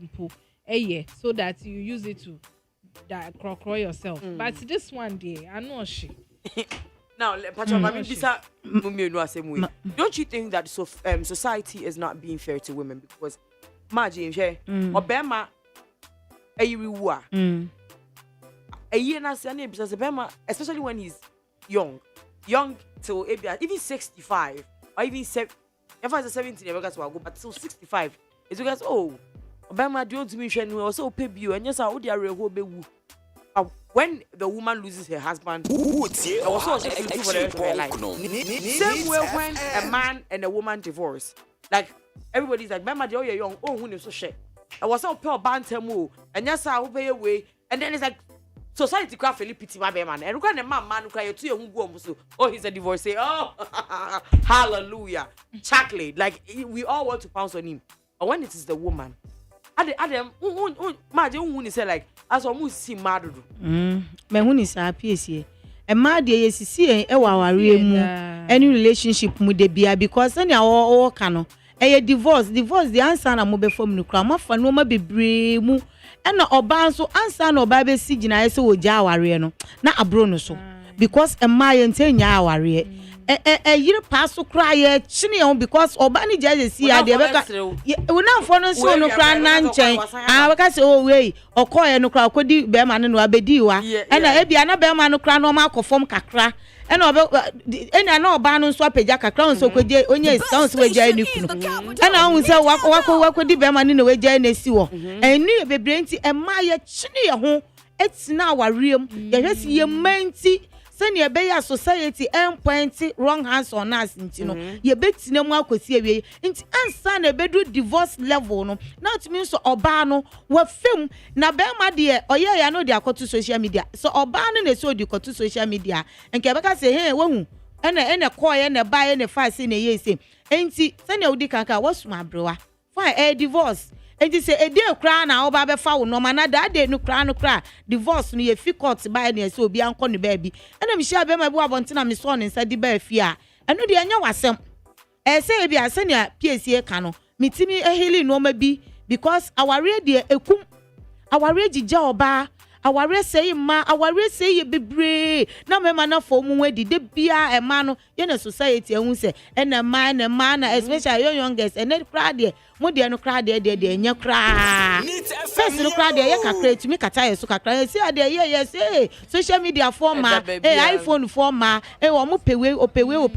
Speaker 9: a year so that you use it to cry yourself. But this one day, I know she.
Speaker 1: Now, don't you think that society is not being fair to women? Because imagine, Obama, especially when he's young till even 65 or even 70. If I was 17, I guess I'll go, but till 65, it's because Obama do to me also pay you and yes, I would when the woman loses her husband, I was also for the rest of her life. Same way when a man and a woman divorce, like everybody's like, Mama, you're young, who is so shit. I was so pure bantam, and yes, I will pay away, and then it's like society craft really pity my man. And look at the man who cry to you who oh, he's a divorcee. Oh, hallelujah. Chocolate. Like we all want to pounce on him. But when it is the woman, Adam, who say like as almost see mad.
Speaker 10: Me who is happy here. A mad ye see any relationship with the beer because any all cano. A divorce the answer na mo be from no kra mo fa no ma bebre mu na oba nso answer na oba be si gina ese wo ja aware no na abro no so because e ma ye ntanya aware yire pass kra ye chine ye because oba ni ja si ya de be ka we na fo no so no kra na nchen we ka se we okoye no kra akodi be ma no abedi wa na e bia na be ma no kra no ma akofom kakra ena na oba no nso apagya kakra nso kweje onye sounds weja ni kunu ena hu se wakodi be ma ni na weja na si wo enu bebre nti ema ye chine ye ho etina awarem ye hwesi ye manti send your bay society and pointy wrong hands on us into ye bet no more akosi awie nti ansa na bedu divorce level no not mean so oba no wa film na be ma de oye ya no de akoto social media so oba no na so de akoto social media nke be ka say hey wahu ene call na buy na fa say na ye say nti send your udi kanka wasuma abrewa fine divorce enti say e dey kra na oba be fa wo no ma na da dey no kra divorce no ye fi court buy na say obi anko ne ba bi ena mi sha be ma bu abontina mi so ne nsa di ba fi a eno de anya wasem say e bi ase ne PSA ka no mitimi ehili no ma bi because aware de ekum aware gija oba aware say ma aware say ye bebre na mema na fo mu wedi de bia e ma no ye na society ehun se ena ma na especially youngest ene kra de mo de no kra de enya kra first no kra de ye kakra tumi kata ye so kakra say de ye say social media forma iPhone forma wo mo pewe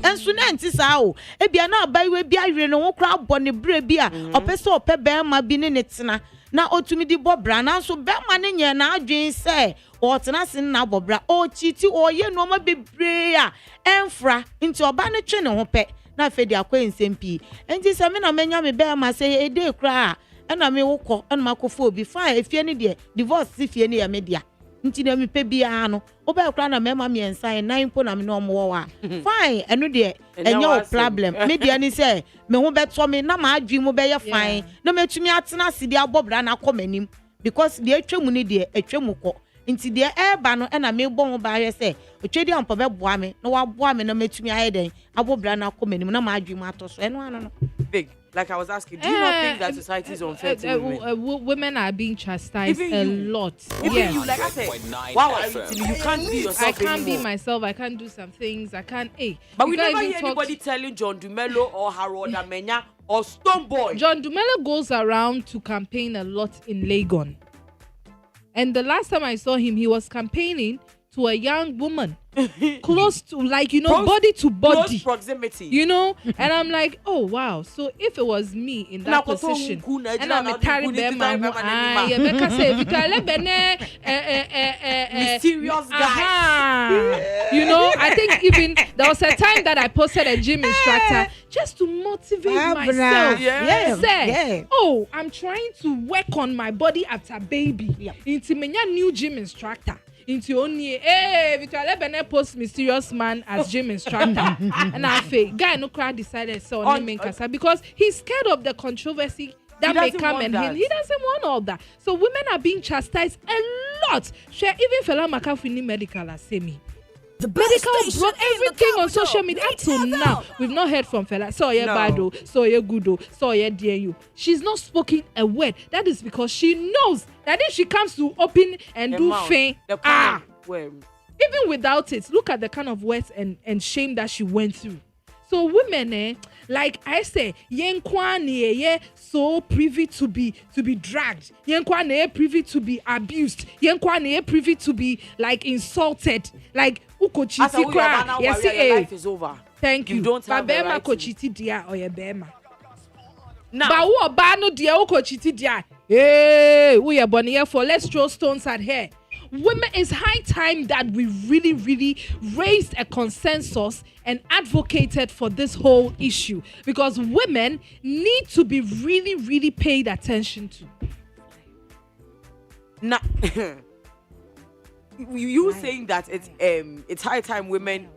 Speaker 10: enso na nti sa o e bia na abaiwe bia hwe no wo kra bone bre bia opese ope be ma bi ne tena na otumi di bobra na so be ma ne nye na adwen se o tena sin na bobra o chiti o ye no ma bebre a enfra nti oba ne twe ne ho pe na fe di akwa nsempi nti se me na menya me be ma se e dey kra na me wokọ na makofo obi fa efie ne de divorce si fie ne ya media nti na me pe bia no oba kra na me ma me ensan na impo na me no mo wa fine eno de enyo problem media ni say me ho beto me na ma adwi mo be ye fine na metumi atena sidi abobra na komanim because de atwemu ni de atwemu kọ nti de eba no na me bo ho ba hwe say otwedi ampo be boa me na wa boa me na metumi aye den abobra na komanim na ma adwi mo atoso eno ano no
Speaker 1: big Like I was asking, do you not think that society is unfair to women?
Speaker 9: Women are being chastised
Speaker 1: Even
Speaker 9: a
Speaker 1: you.
Speaker 9: lot.
Speaker 1: Even
Speaker 9: Yes.
Speaker 1: you, like I said, wow, are you telling me you can't be yourself
Speaker 9: I can't be
Speaker 1: anymore.
Speaker 9: myself. I can't do some things. I can't.
Speaker 1: But
Speaker 9: you
Speaker 1: we
Speaker 9: can't
Speaker 1: never
Speaker 9: even
Speaker 1: hear
Speaker 9: talk
Speaker 1: anybody telling John Dumelo or Harold Amenya or Stone Boy.
Speaker 9: John Dumelo goes around to campaign a lot in Legon. And the last time I saw him, he was campaigning to a young woman. Close to, like, body to body.
Speaker 1: Close proximity.
Speaker 9: And I'm like, oh, wow. So if it was me in that position, and I'm a Tari Beman,
Speaker 1: mysterious guy.
Speaker 9: I think even there was a time that I posted a gym instructor just to motivate myself. Oh, I'm trying to work on my body after baby. Into my new gym instructor. Into only Victor Lebene post mysterious man as gym instructor. And I feel guy no crowd decided so on main casa because he's scared of the controversy that may come and him. He doesn't want all that. So women are being chastised a lot. Share even Fela Makafini medical as me. The medical brought everything on social media up to now. We've not heard from Fela. So yeah, bado. So yeah, goodo. So yeah, dear you. She's not spoken a word. That is because she knows that if she comes to open and do thing, even without it, look at the kind of words and shame that she went through. So women, like I say, yenkwane so privy to be dragged. Yenkwane privy to be abused. Yenkwane privy to be like insulted. Like ukochiti kwa. Yes,
Speaker 1: life is over.
Speaker 9: Thank you.
Speaker 1: Don't have the right
Speaker 9: kochiti dia or ye bema.
Speaker 1: Now,
Speaker 9: but who abano dia ukochiti dia? Hey, we are born here for let's throw stones at her. Women, it's high time that we really, really raised a consensus and advocated for this whole issue because women need to be really, really paid attention to.
Speaker 1: Now, you saying that it's high time women.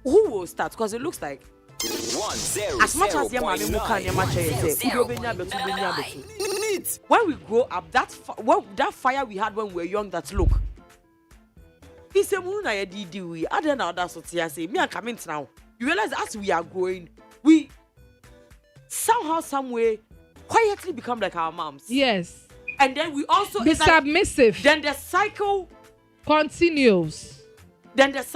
Speaker 1: Who will start? Because it looks like as much as your mommy when we grow up, that fire we had when we were young, that look. It's a moon I did we. I don't know that's what I say. Me and coming now. You realize as we are growing, we somehow, some way, quietly become like our moms.
Speaker 9: Yes.
Speaker 1: And then we also
Speaker 9: be submissive.
Speaker 1: Then the cycle
Speaker 9: continues. Because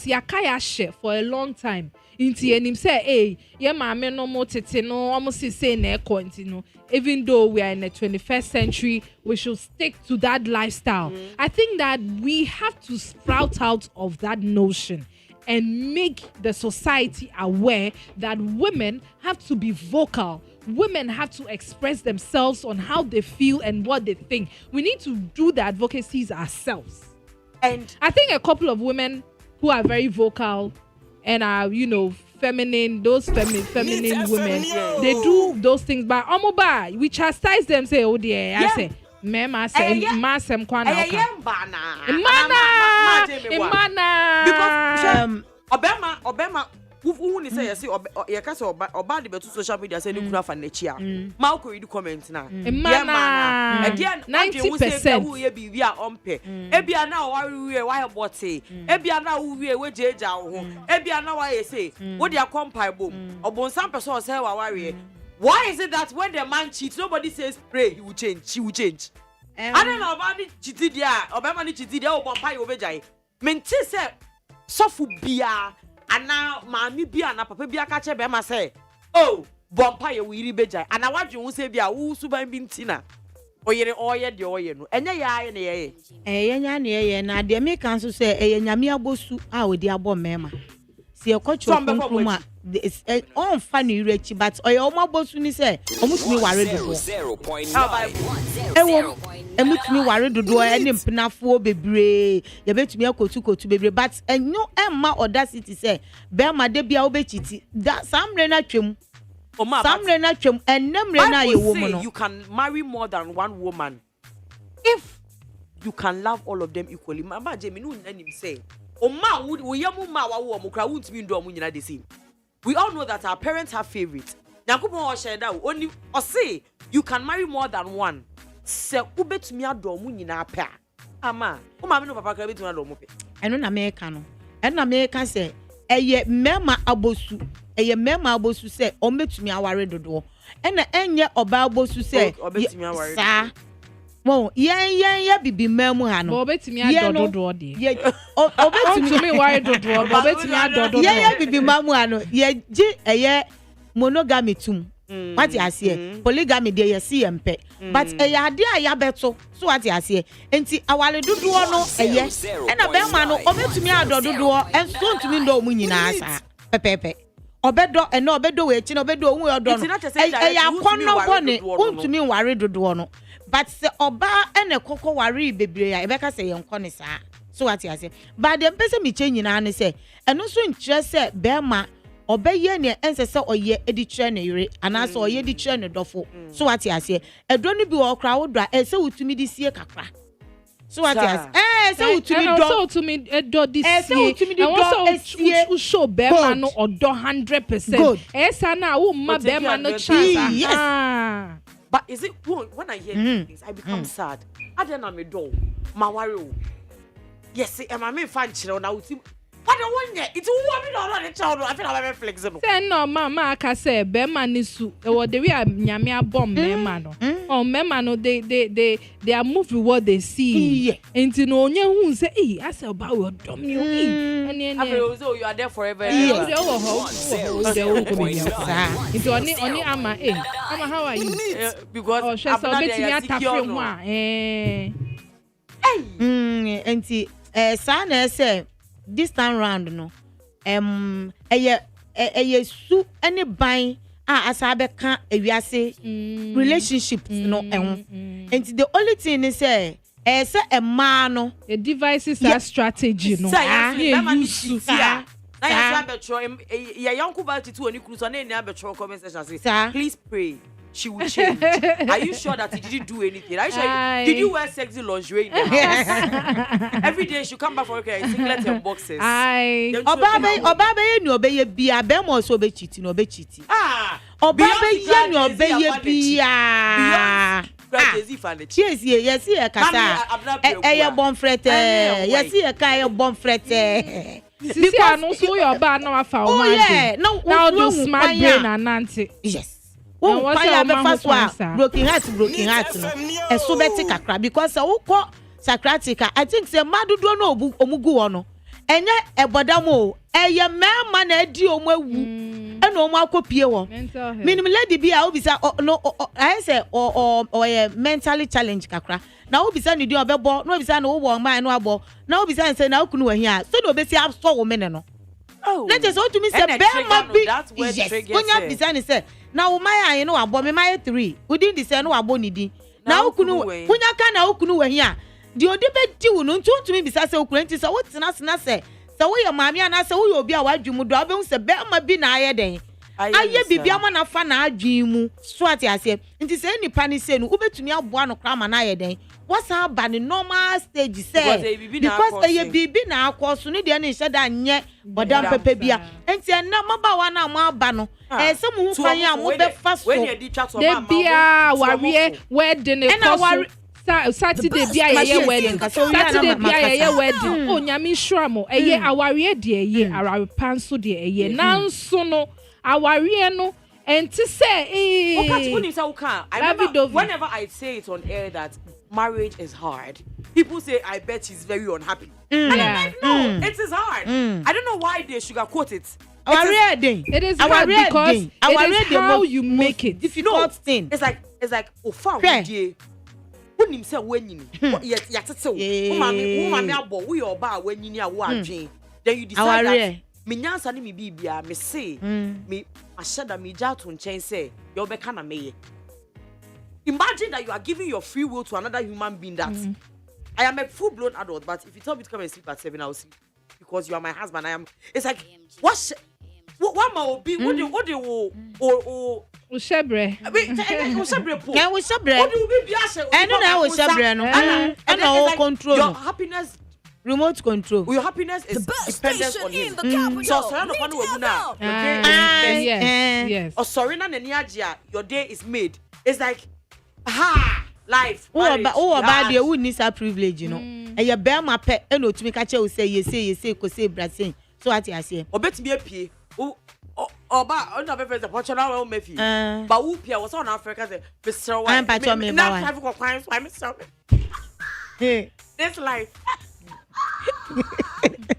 Speaker 9: yakaya share for a long time. Inti enim say, hey, ye mame no mo tete no, almost say na continue. Even though we are in the 21st century, we should stick to that lifestyle. I think that we have to sprout out of that notion and make the society aware that women have to be vocal. Women have to express themselves on how they feel and what they think. We need to do the advocacies ourselves. And I think a couple of women who are very vocal and are, feminine, those feminine women, they do those things. But we chastise them, say, oh dear, I say, Mema say, Masem Kwana.
Speaker 1: Because Obama, who say say Oba the betu social media say ni kuna fa na chi a ma ko read comment na again
Speaker 9: 90%
Speaker 1: who ye bi a ompe ebia na wari why bote ebia na wo we jeja wo ho ebia na why say wo dia compai bom obonsam person say wari. Why is it that when the man cheats nobody says pray he will change, she will change? I don't know about the cheated dia Obama ni cheated dia obompai obejai menti say sofu bia ana mami bia na papa bia ka che be ma say oh bompa ye wiri bejai ana wadwe wo say bia wo suban bi ntina oyere oye de oye no enye ya ye ne ye
Speaker 10: yenya ne ye na de me kan so say nyame abosu a odi abo mema si ekocho konkroma on fa no irachi but oye o mabosu ni say omutumi ware dodo emutumi ware dodo ene mpnafo bebre ye betumi akotu bebre but enyo emma audacity say be ma de bia obechiti samre na twem samre na twem enemre na ye wo mu no.
Speaker 1: You can marry more than one woman if you can love all of them equally. Mama Jamie no nanim say o ma wo yemu ma wa wo mo kra wuntumi ndo mo nyina the same. We all know that our parents have favorites. Nyakopon o share that only or say you can marry more than one. Se ubetumi ado mo nyina pa. Ama, o ma me no papa kra betumi ado mo pe.
Speaker 10: Eno na me ka no. ɛna me ka sɛ ɛyɛ mema abosu sɛ ɔmbetumi aware dodoɔ ɛna ɛnyɛ ɔba abosu sɛ saa mo yɛn bibi mɛmu ha no
Speaker 9: obetumi adɔ dodoɔ de obetumi ware dodoɔ obetumi adɔ dodoɔ
Speaker 10: yɛn bibi mɛmu ha no yɛ gye ɛyɛ monogamy tum what you say polygamy dey you see mpe but ade a ya beto so what you say enti awale dodoɔ no ɛna be ma no obetumi adɔ dodoɔ enso ntumi ndo mu nyina asa pepepe obedo ɛna obedo we echi na obedo ohun odo no akɔnɔ bɔne untumi ware dodoɔ no but se oba ɛna kokɔ ware bebre a ebeka se yɛn kɔ ne saa so what you say but dem pese mi che nyina ne se ɛno so nkyerɛ se be ma obeye ne ense se oye edikyerɛ ne yere anaasɛ oye edikyerɛ ne dɔfo so what you say ɛdɔ no bi wɔ kra wo dɔ ɛsɛ wutumi di sie kakra so what you say ɛsɛ wutumi dɔ
Speaker 9: ɛsɛ wutumi dɔ di sie ɛsɛ wo show be ma no ɔdɔ 100% ɛsɛ na wo ma be ma no chance
Speaker 1: yes. But is it when I hear these things I become sad adena me do ma worry o yes am I me fan kyerɛ na wuti what the one yet it's who me no the child I feel I'm very flexible
Speaker 9: say no mama aka say be ma ni su e wo the we nyame abom be ma no oh me ma no they are moving what they see enti no onye hu say eh I say ba we dom you
Speaker 1: any so you are there forever
Speaker 9: yes it's only ama ama how are you
Speaker 1: because
Speaker 9: I'm not there secure no
Speaker 10: enti sa na say this time round no su any ban asabe kan ewiase relationships no and the only thing is say a man no
Speaker 9: the devices are strategy no
Speaker 1: use na ya betro ya yanku ba titu oni kuru so na eni abetro comment section say please pray she will change. Are you sure that he didn't do anything? Are you sure did you wear sexy lingerie in the house? Every day she come back for singlet and boxes.
Speaker 10: Obabe ni obeye bia be mo so be cheat no be cheat. Obabe ye ni obeye bia. Yes, yes, yes, kasa. Eye bonfrete. Yes, yes, ka eye bonfrete.
Speaker 9: Sisi anu so your ba na afa o man. Now do smart brain and nanti.
Speaker 10: Yes. Oh, fire be fast one. Broken heart no. Eso beti kakra because wo ko sacratica. I think say madudo no omugu wo no. Enye ebodamo eye mema na edi omu awu. Ena omu akopie wo. Minimum lady bi a obisa no I say or mentally challenge kakra. Na obisa ni di obebo, no obisa na wo wo man no abo. Na obisa say na okunu wa hia. So na obesi abso wo mene no. Let us all to me say Bema be yes. Onya design say na wo mai no abo me mai 3 within the say no abo ni di na okunu onya ka na okunu wa hia di odi be di wo no ntu me bisa say okunu nti say wo tena sena say wo ye maami ana say wo ye obi a wadwumu do abe hu say Bema bi na aye den aye bibia ma na fa na adwin mu so ate ase nti say nipa ni say no ubetumi aboa no kra ma na aye den what's about the normal stage say because eye bibi na akoso ne de na hye da nye bodam pepe bia enti na maba wa na mo aba no se mu hu fan ya mo be fa so
Speaker 9: de bia ware wedding e koso Saturday bia ye wedding Saturday bia ye wedding o nyame hwura mo eye aware de eye arawe panso de eye nanso no aware no enti say
Speaker 1: whenever I say it on air that marriage is hard, people say I bet she's very unhappy. And I'm like, no, it is hard. I don't know why they sugarcoat it.
Speaker 9: It is hard because it is how you make it.
Speaker 10: Difficult thing.
Speaker 1: It's like ofa we unim say wenyini yatete wo mama abo wo your ba wenyini a wo adwen. Then you decide that me nyansa ne me bibia me say me ashada me ja to nchen say you be kana meye. Imagine that you are giving your free will to another human being that I am a full-blown adult, but if you tell me to come and sleep at 7, I'll sleep. Because you are my husband. It's like, what will be? What they will
Speaker 9: Ushebre.
Speaker 10: What do we be? I don't know Ushebre. I know control.
Speaker 1: Your happiness.
Speaker 10: Remote control.
Speaker 1: Your happiness is dependent on him. So sorry, no
Speaker 9: yes.
Speaker 1: Or sorry, na neniagia. Your day is made. It's like life.
Speaker 10: About the who needs a privilege, you know. eye be ma pe e no tumi ka che o say ye ko say brasin so ati ase
Speaker 1: obetumi apie oba ona be face pochana we o mefi ba wo pia wo so na Africa say Mr. White na five ko kwan so Mr. Hey this life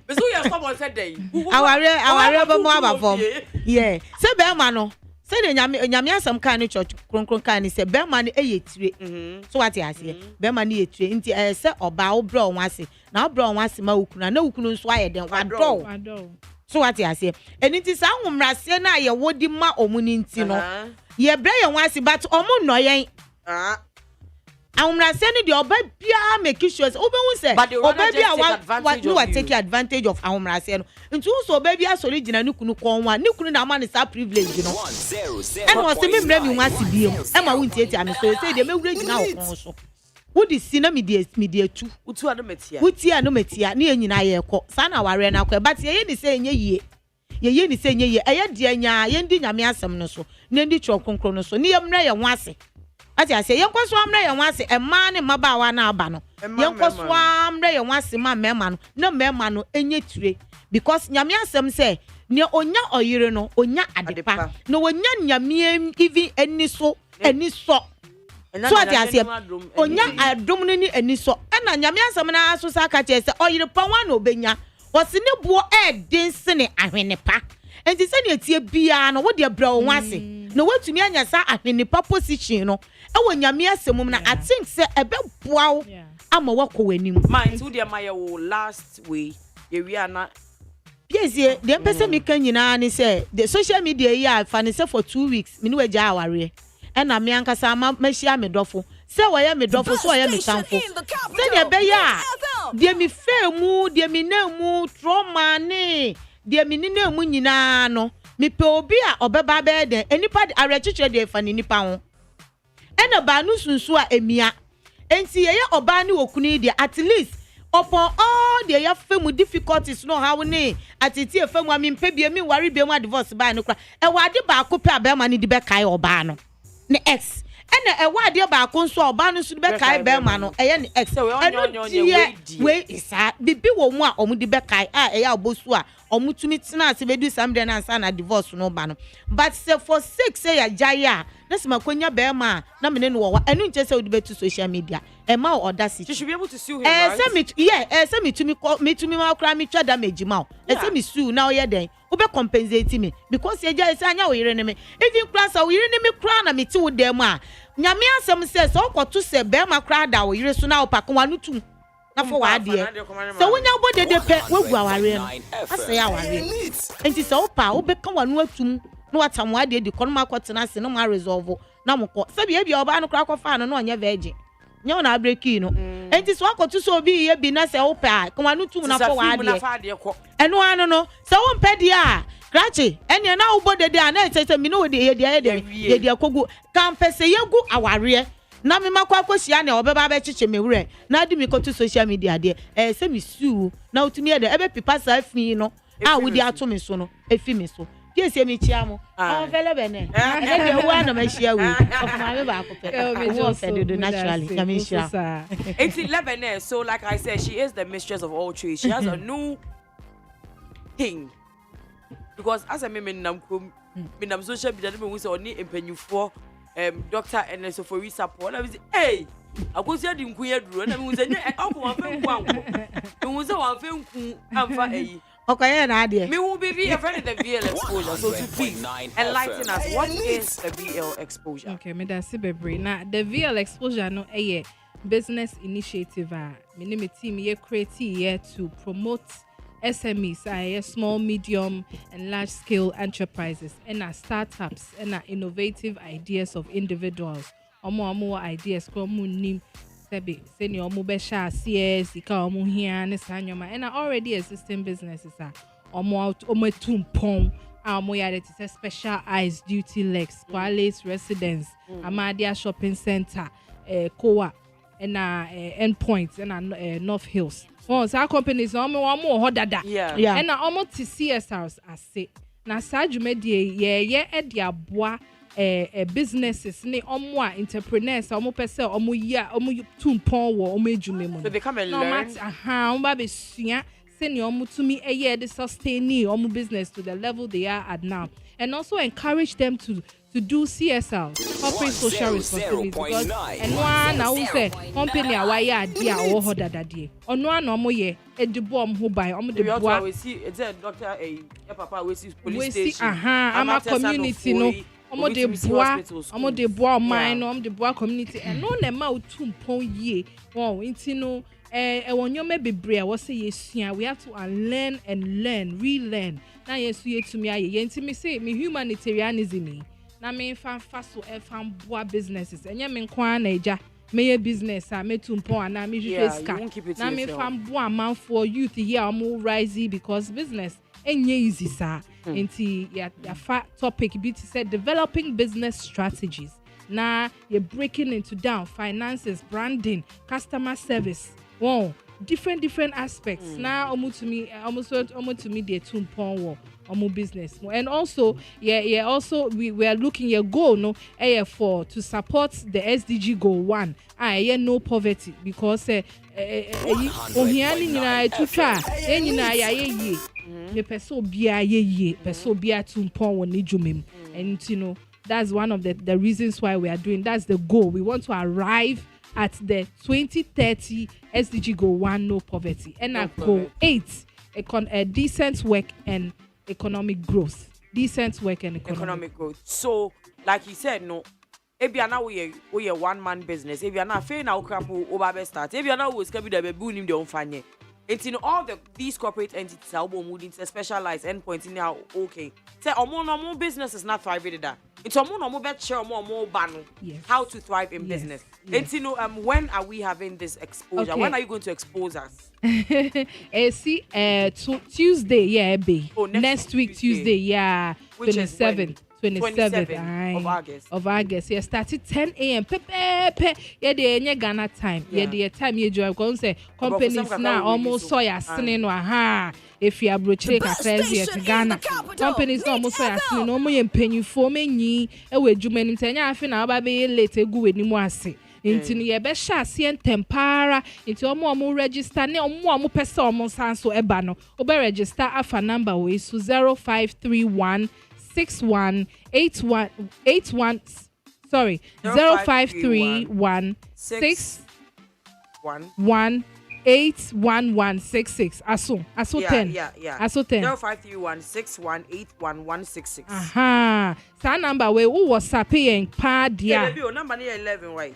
Speaker 1: Beso ya someone said day
Speaker 10: aware be mo abafom yeah se be ma no se de nyame asam kan ni church kronkron kan ni se be ma no eyetire so ati ase be ma no yetire nti se oba wo bro won ase na wo bro won ase ma wukuna na wukunu nso aye den wadɔ so ati ase eni ti sa nwomrase na ye wodi ma omuni nti no ye bre ye won ase but omu no yen Amrase ni the oba bia make sure oba hu say oba bia wa take advantage of amrase no nti so oba bia so gina ni kunu kon wa ni kunu na ma ni sa privilege no and was me mra mi wasi biem e ma won tieti am so say de me wura gina wo kon so wo di si na media tu
Speaker 1: utu ado metia
Speaker 10: wuti ano metia na enyina ye kɔ sa na ware na kɔ but ye ni say enye yie ye ni say enye yie eye de anya ye ndi nyame asɛm no so na ndi tro konkron no so ni ye mra ye ho ase ati ase yenkoso amre ye wase emma ne mabawa na aba no yenkoso amre ye wase ma mema no na mema no enye tire because nyame asem se ne onya oyire no onya adepa no onya nyame even eniso so ati ase onya adom no ni eniso na nyame asem na aso saka che se oyire pa wa na obenya wose ne buo edin sene ahwenepa enti se ne tie bia no wo de bra wo wase no watumi anya sa ahwenepa position no ewo nyame asemum na I think say ebe boawo ama wako wanim
Speaker 1: mind wo de maye wo last way ye wi ana
Speaker 10: yes de pese mi kan nyina ni say the social media ya fa ni say for 2 weeks mi ni waja aware e na me ankasa ma hia me dofo say wo ya me dofo so ya me tanfo say de be ya de mi femu de mi na mu trauma ne de mi ni na mu nyina no mi pe obi a obeba be den enipa arechichire de fa ni nipa ho ena ba nu sunsu a emia enti ye oba ni okunu de at least upon all the ya femu difficulties no how ne atiti efemu ami mpebie mi wari bie mu divorce ba no kra e wade ba ko pe abema ni de be kai oba no ne ex ena e wade ba ko nso oba no so de be kai be ma no eye ne ex we isa bibi wo mu a omu de be kai a eya obosu a omu tumi tena ase be do samde na ansa na divorce no ba no but say for 6 say ya jaya na se makonya be ma na me ne no wo enu nche se wo de be to social media e ma audacity
Speaker 1: you should be able to sue him right
Speaker 10: say me say me tumi ma kra me twa damage ma say me sue na o ye den wo be compensate me because ye jaya say anya wo yire ne me even class wo yire ne me kra na me ti wo dem a nyame asem say so okoto se be ma kra da wo yire so na wo pakon wa no tum na for wa de so wonya bo de pe wagu aware no ase ya aware enti so opa wo be kan wa no atum no watam wa de kon ma kwotena se no ma resolve na mko sabi e bia oba no kra kofa no no onye veje nya na breaki no enti so akoto so obi ye bi na se opa kan wa no tum na for wa de eno ano no so wo mpe de a krachi ene na wo bo de a na se mi no de ye de akogu kan pese yegu aware na me makwa kwasia na obeba be chiche mewure na adi mi koto social media de se mi sue na otumi e de ebe pipa sa FIE no a wo di ato me so no efi me so yes mi chia mo on fele bene e de wo na ma shia we of ma me ba ko pe wo fe do naturally na me shia
Speaker 1: it's 11 so like I said she is the mistress of all trades she has a new thing because as a me nam social media me hu say oni empanyufo doctor and so for support na be hey agosia di nkunya duro na me hu say akoma fe nku anko me hu say wan fe nku amfa eyi
Speaker 10: okay na ade
Speaker 1: me will be a friend of the VL exposure so to please enlighten us what is the VL exposure
Speaker 9: okay me da se bebre na the VL exposure no business initiative me name me team ye create here to promote SMEs, small, medium, and large-scale enterprises, and startups, and innovative ideas of individuals. More ideas, nim sebi senior mubesha CS, ika here, and already existing businesses more tumpong. It is a specialized duty legs, Qualis residence, Amadia shopping center, Koa, and endpoints, and North Hills. Once our companies more hodada.
Speaker 1: Yeah.
Speaker 9: And almost to CSRs as say. Na sa dwumedie ye e dia boa businesses ne omo entrepreneurs omo pese omo ya omo tumpon wo omo edwuma mu
Speaker 1: so they come and
Speaker 9: no
Speaker 1: learn
Speaker 9: matter omo ba be sua senior omo to me the sustain omo business to the level they are at now and also encourage them to do CSR, corporate social responsibility, because and one now say company awaya ade a wo hodadade ono ano mo ye edibo om ho ban om de boa
Speaker 1: we see it's a doctor papa we see police station
Speaker 9: ama community no om de boa man no om de boa community and no na ma otumpon yie won nti no wonyo me bebre wo say yesua we have to unlearn and relearn na yesu yetumi aye yenti me say me humanitarianism na me fa so fan boa businesses enye me nkwa na eja me business a me tumpon na me hwehwe ska na me fa boa man for youth here am rise because business enye easy sa enti ya fa topic be to say developing business strategies na you breaking into down finances branding customer service wow different aspects na almost to me the tumpon wo omo business and also also we are looking your goal no for to support the SDG goal 1 no poverty because ohiani nyina tutwa nyina ye me person bia ye person bia tumpon wo ne dwumem and you know that's one of the reasons why we are doing that's the goal we want to arrive at the 2030 SDG goal 1 no poverty and goal 8 a decent work and economic growth. Decent work and economic
Speaker 1: growth. So, like he said, no. If you are now we a one-man business, if you are not fair now, crap over start. If you are now we can be the baby the unfanye. It's in all these corporate entities are moving to specialized endpoints in now. Okay, say more business is not thriving that. It's more bet share more ban. How to thrive in business. It's when are we having this exposure? Okay. When are you going to expose us?
Speaker 9: See, Tuesday, next week Tuesday, 27th. 27th of August. Yeah, started 10 a.m. Yeah, the Ghana time. Yeah, the time you join. Because say companies now almost saw ya sitting no if you are brochire crazy at Ghana. Companies now almost saw ya sitting no more penny for me. We jumeni ntanya afi na aba be late egu we ni mu ase. Inti no ye be sha ase tempara inti omo register ne omo pese omo sanso eba no. Obe register afa number we so 0531 6181 sorry 0531 81166 aso 10 aso 10
Speaker 1: 0531 6181
Speaker 9: aha sa number we wo WhatsApp yen pa dia
Speaker 1: baby number 11 why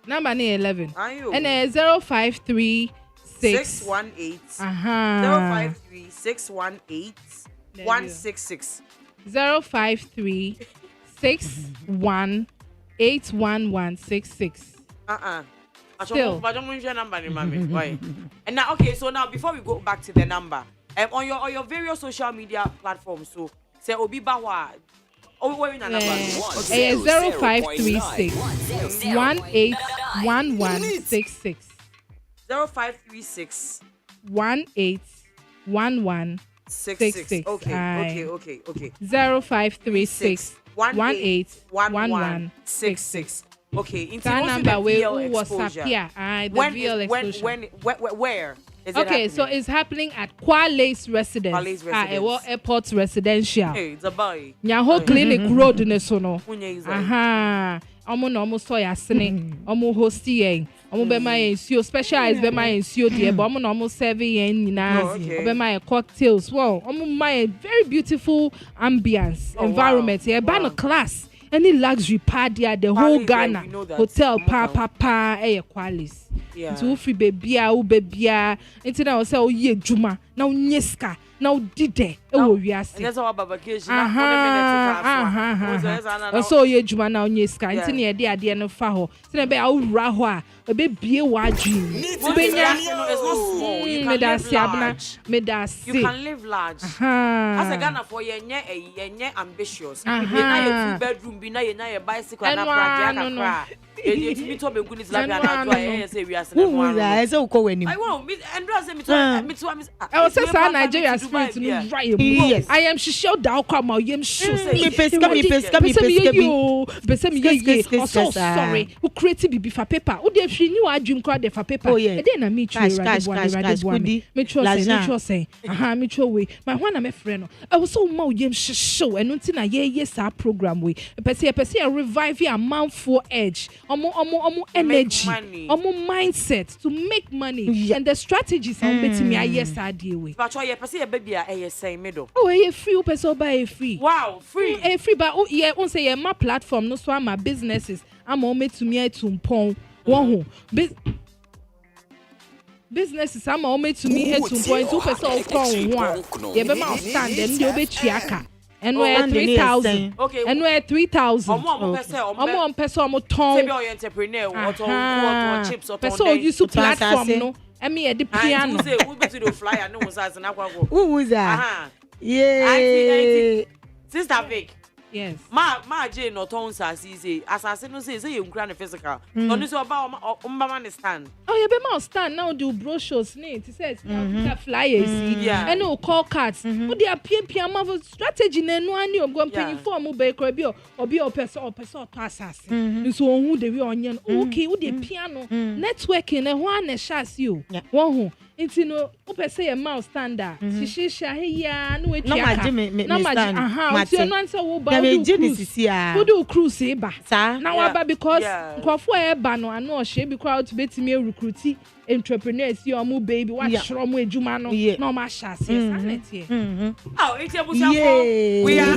Speaker 9: number 11 and 0536
Speaker 1: 618 0536 618 166
Speaker 9: 053 61 81166 Still.
Speaker 1: Right. And now, okay, so now before we go back to the number, on your various social media platforms, so say Obi Bawa. Oh, wait, number.
Speaker 9: 0536 181166
Speaker 1: 0536
Speaker 9: 181166.
Speaker 1: Okay.
Speaker 9: 0536 181166.
Speaker 1: Okay, in
Speaker 9: number where
Speaker 1: where is it
Speaker 9: okay, so it's happening at Kwale's residence. Airport residential.
Speaker 1: Hey, it's a boy.
Speaker 9: Nyaho Clinic Road in Sono. Aha. Almost saw ya sene. Host yen. Be my specialized be my dear, but almost serving yen na. Be my cocktails. Well, my very beautiful ambience environment. Here, ban a class. Any luxury party at the whole Ghana hotel pa Qualis. To free baby into now say ye juma now nyeska now dide we are
Speaker 1: saying that's our vacation
Speaker 9: so ye juma now nyeska into near the no fa ho say be awura ho a be bie wadwin
Speaker 1: it's not small you can live large as a Ghana for ye ambitious na your 2-bedroom be na your bicycle na project you to be to be good is like na do say we are saying
Speaker 10: I say uko weni
Speaker 1: I won't and say me to
Speaker 9: I was saying Nigeria spirit no right.
Speaker 10: Yes.
Speaker 9: I am shisho da kwa ma yem show say.
Speaker 10: Me
Speaker 9: Also sorry. Who create bibi for paper. Who dey hwe new adwum kwa dey for paper. E dey na me try radio. Me try say. Aha me try we. My one na me friend no. I was so ma yem shisho eno nti na ye sa program we. Pese revive your amount for edge. Omo energy. Omo mindset to make money. And the strategies are betting me yes I deal with.
Speaker 1: But you pese baby a say middle.
Speaker 9: Oh, you free you pese buy free.
Speaker 1: Wow, free.
Speaker 9: Free but oh yeah, on say my platform no so my businesses. I'm all made to me to mpon. One businesses I'm all made to me to point 2% of one. You be my stand then you be chiaka. And we're 3,000.
Speaker 1: Okay.
Speaker 9: And we're 3,000.
Speaker 1: Omo
Speaker 9: person omo ton.
Speaker 1: Say be entrepreneur or to chips or to.
Speaker 9: So you platform no. I mean the piano.
Speaker 1: Say we be to the flyer no was as na kwa go.
Speaker 10: Who is that? Yeah.
Speaker 1: Sister Vic.
Speaker 9: Yes.
Speaker 1: Ma Jane no ton say assassin no say you nkra physical. No so about umba stand.
Speaker 9: Oh you be ma stand now do brochures it says flyers and no call cards. What they appear ma strategy na no ani ogwo mpanyin form be kra bi obi o person to assassin. So who dey we onye okay who dey piano networking na ho na shas you. Won ho Inti no upese ye mouse standard. Shisha heya no we
Speaker 10: tiaka. No stand.
Speaker 9: Mate. You answer wo ba do cruise ba. Na wa ba because nkofo e ba no ano ohye bi crowd betimi recruit entrepreneurs you omo baby wa shro mo ejuma no no ma shase sanete.
Speaker 1: Oh, it's a we are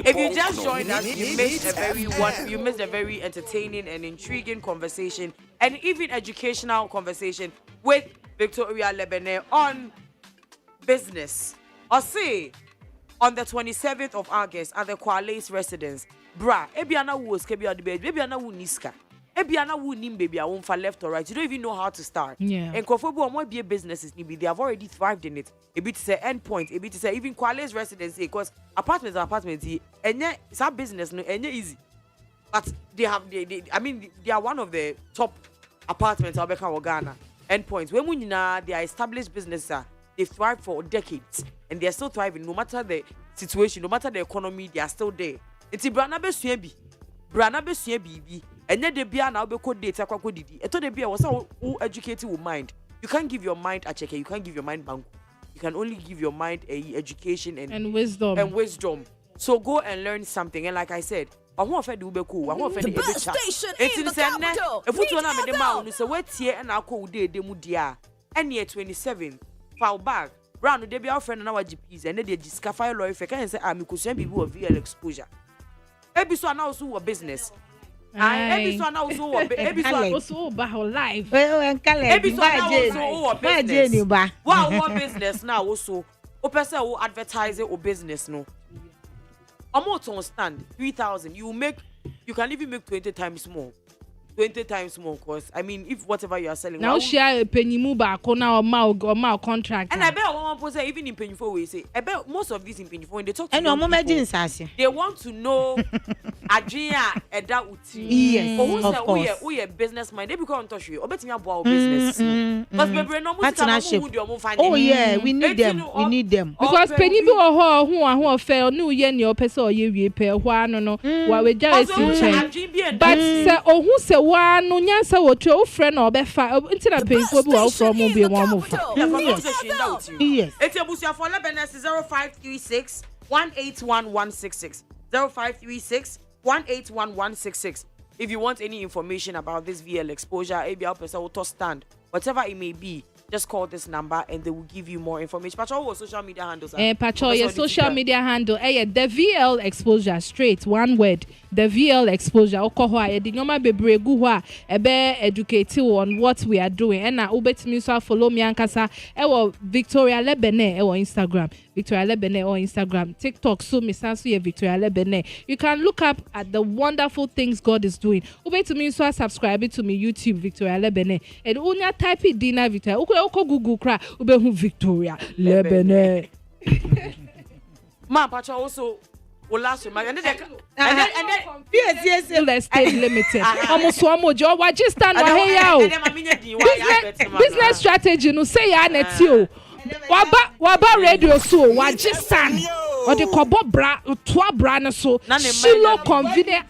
Speaker 1: if you just joined us you missed a very entertaining and intriguing conversation and even educational conversation with Victoria Lebene on business. Or say on the 27th of August at the Kwale's residence. Bra, ebiana wo skebi odi baby, ebiana wo niska. Ebiana wo nim baby a won for left or right. You don't even know how to start. And kofobu omo be businesses ni be they have already thrived in it. A bit to say endpoint, a bit to say even Kwale's residence because apartments enye it's business no enye easy. But they are one of the top apartments in Ghana. Endpoints. When they are established businesses, they've thrived for decades and they are still thriving no matter the situation, no matter the economy, they are still there. It's brana be bibi. And yet they be now be code data kwa didi. Eto de be was who educated with mind. You can't give your mind a check, you can't give your mind bank. You can only give your mind a education and wisdom. So go and learn something. And like I said, I want to do cool. I want to do
Speaker 5: best station in the capital.
Speaker 1: If you want to me say wait here and I call day demu dia. And year 27 fall back. Round they be our friend and our GPs and they discover lawyer if I can say I'm kusem people of VL exposure. Every so now also a business. Every so now also every so
Speaker 9: also ba life.
Speaker 1: Every so now also a business. Wow, what business now also. O person who advertise or business no. On stand 3,000 you can even make 20 times more because I mean if whatever you are selling
Speaker 9: now share a penny move back on our mouth contract
Speaker 1: and I bet one person even in penny for we say I bet most of these in penny for when they talk to
Speaker 10: and
Speaker 1: they want to know Adria Eda Uti
Speaker 10: yes
Speaker 1: of course we are business mind they become touch you obet me about business but baby no
Speaker 10: partnership oh yeah we need them
Speaker 9: because penny be who fail no ye ni opese o ye wie pe ho no wa we just but say ohun say wa no nyansa wo twa o frɛ na obefa nti na penfo bi wa from mo bi mo fa
Speaker 1: yes it's abusia for Lebanon 0536 181166 0536 181166 if you want any information about this VL exposure ABL person will stand whatever it may be just call this number and they will give you more information. Patrol what social media handles
Speaker 9: Patrol your social media handle the VL exposure straight one word the VL exposure okoho e di nyoma bebre gu ho a ebe educate on what we are doing and na ubetimi so follow me ankasa Victoria Lebene Instagram Victoria Lebene on Instagram TikTok so me sanso ye Victoria Lebene you can look up at the wonderful things God is doing ubetimi so subscribe to me YouTube Victoria Lebene and unya type it dinner Victoria oko Google cra ubehu Victoria Lebene
Speaker 1: ma patrol also last and then
Speaker 9: yes estate limited almost one more job register no hey business strategy no say ya na ti o Waba radio so wajisan. Or the kobo bra twa bra na so. Shilo convenient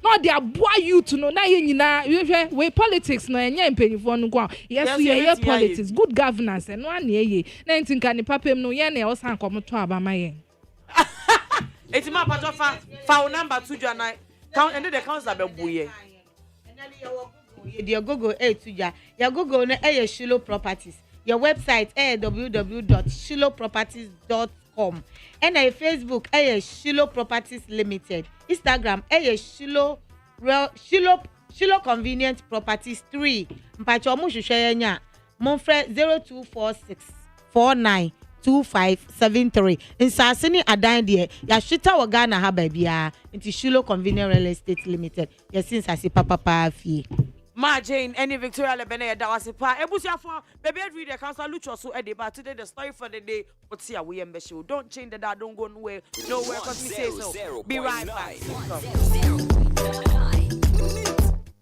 Speaker 9: no they aboa you to know na ye nyina we politics no enye mpanyifo no kwa yes we hear politics good governance no an ye na ntinka ni papem no ye na e osan komoto abama ye
Speaker 1: eti ma pato fa number 2 jana count and the council be buye
Speaker 10: your Google tuja your Google na Shilo Properties your website www.shiloproperties.com and your Facebook Shilo Properties Limited Instagram Shilo Convenient Properties 3 mpacho mu hwehwe nya monfre 0246492573 insase ni adan de ya hweta wo Ghana ha ba bia nti Shilo Convenient Real Estate Limited yes insase papa fie
Speaker 1: Ma Jane, any Victoria Lebene, that was a part. Ebusia for baby, read the council, Lucho, so Eddie, but today the story for the day. What's here? We show. Don't change the that, don't go nowhere, because we say so. Be right back.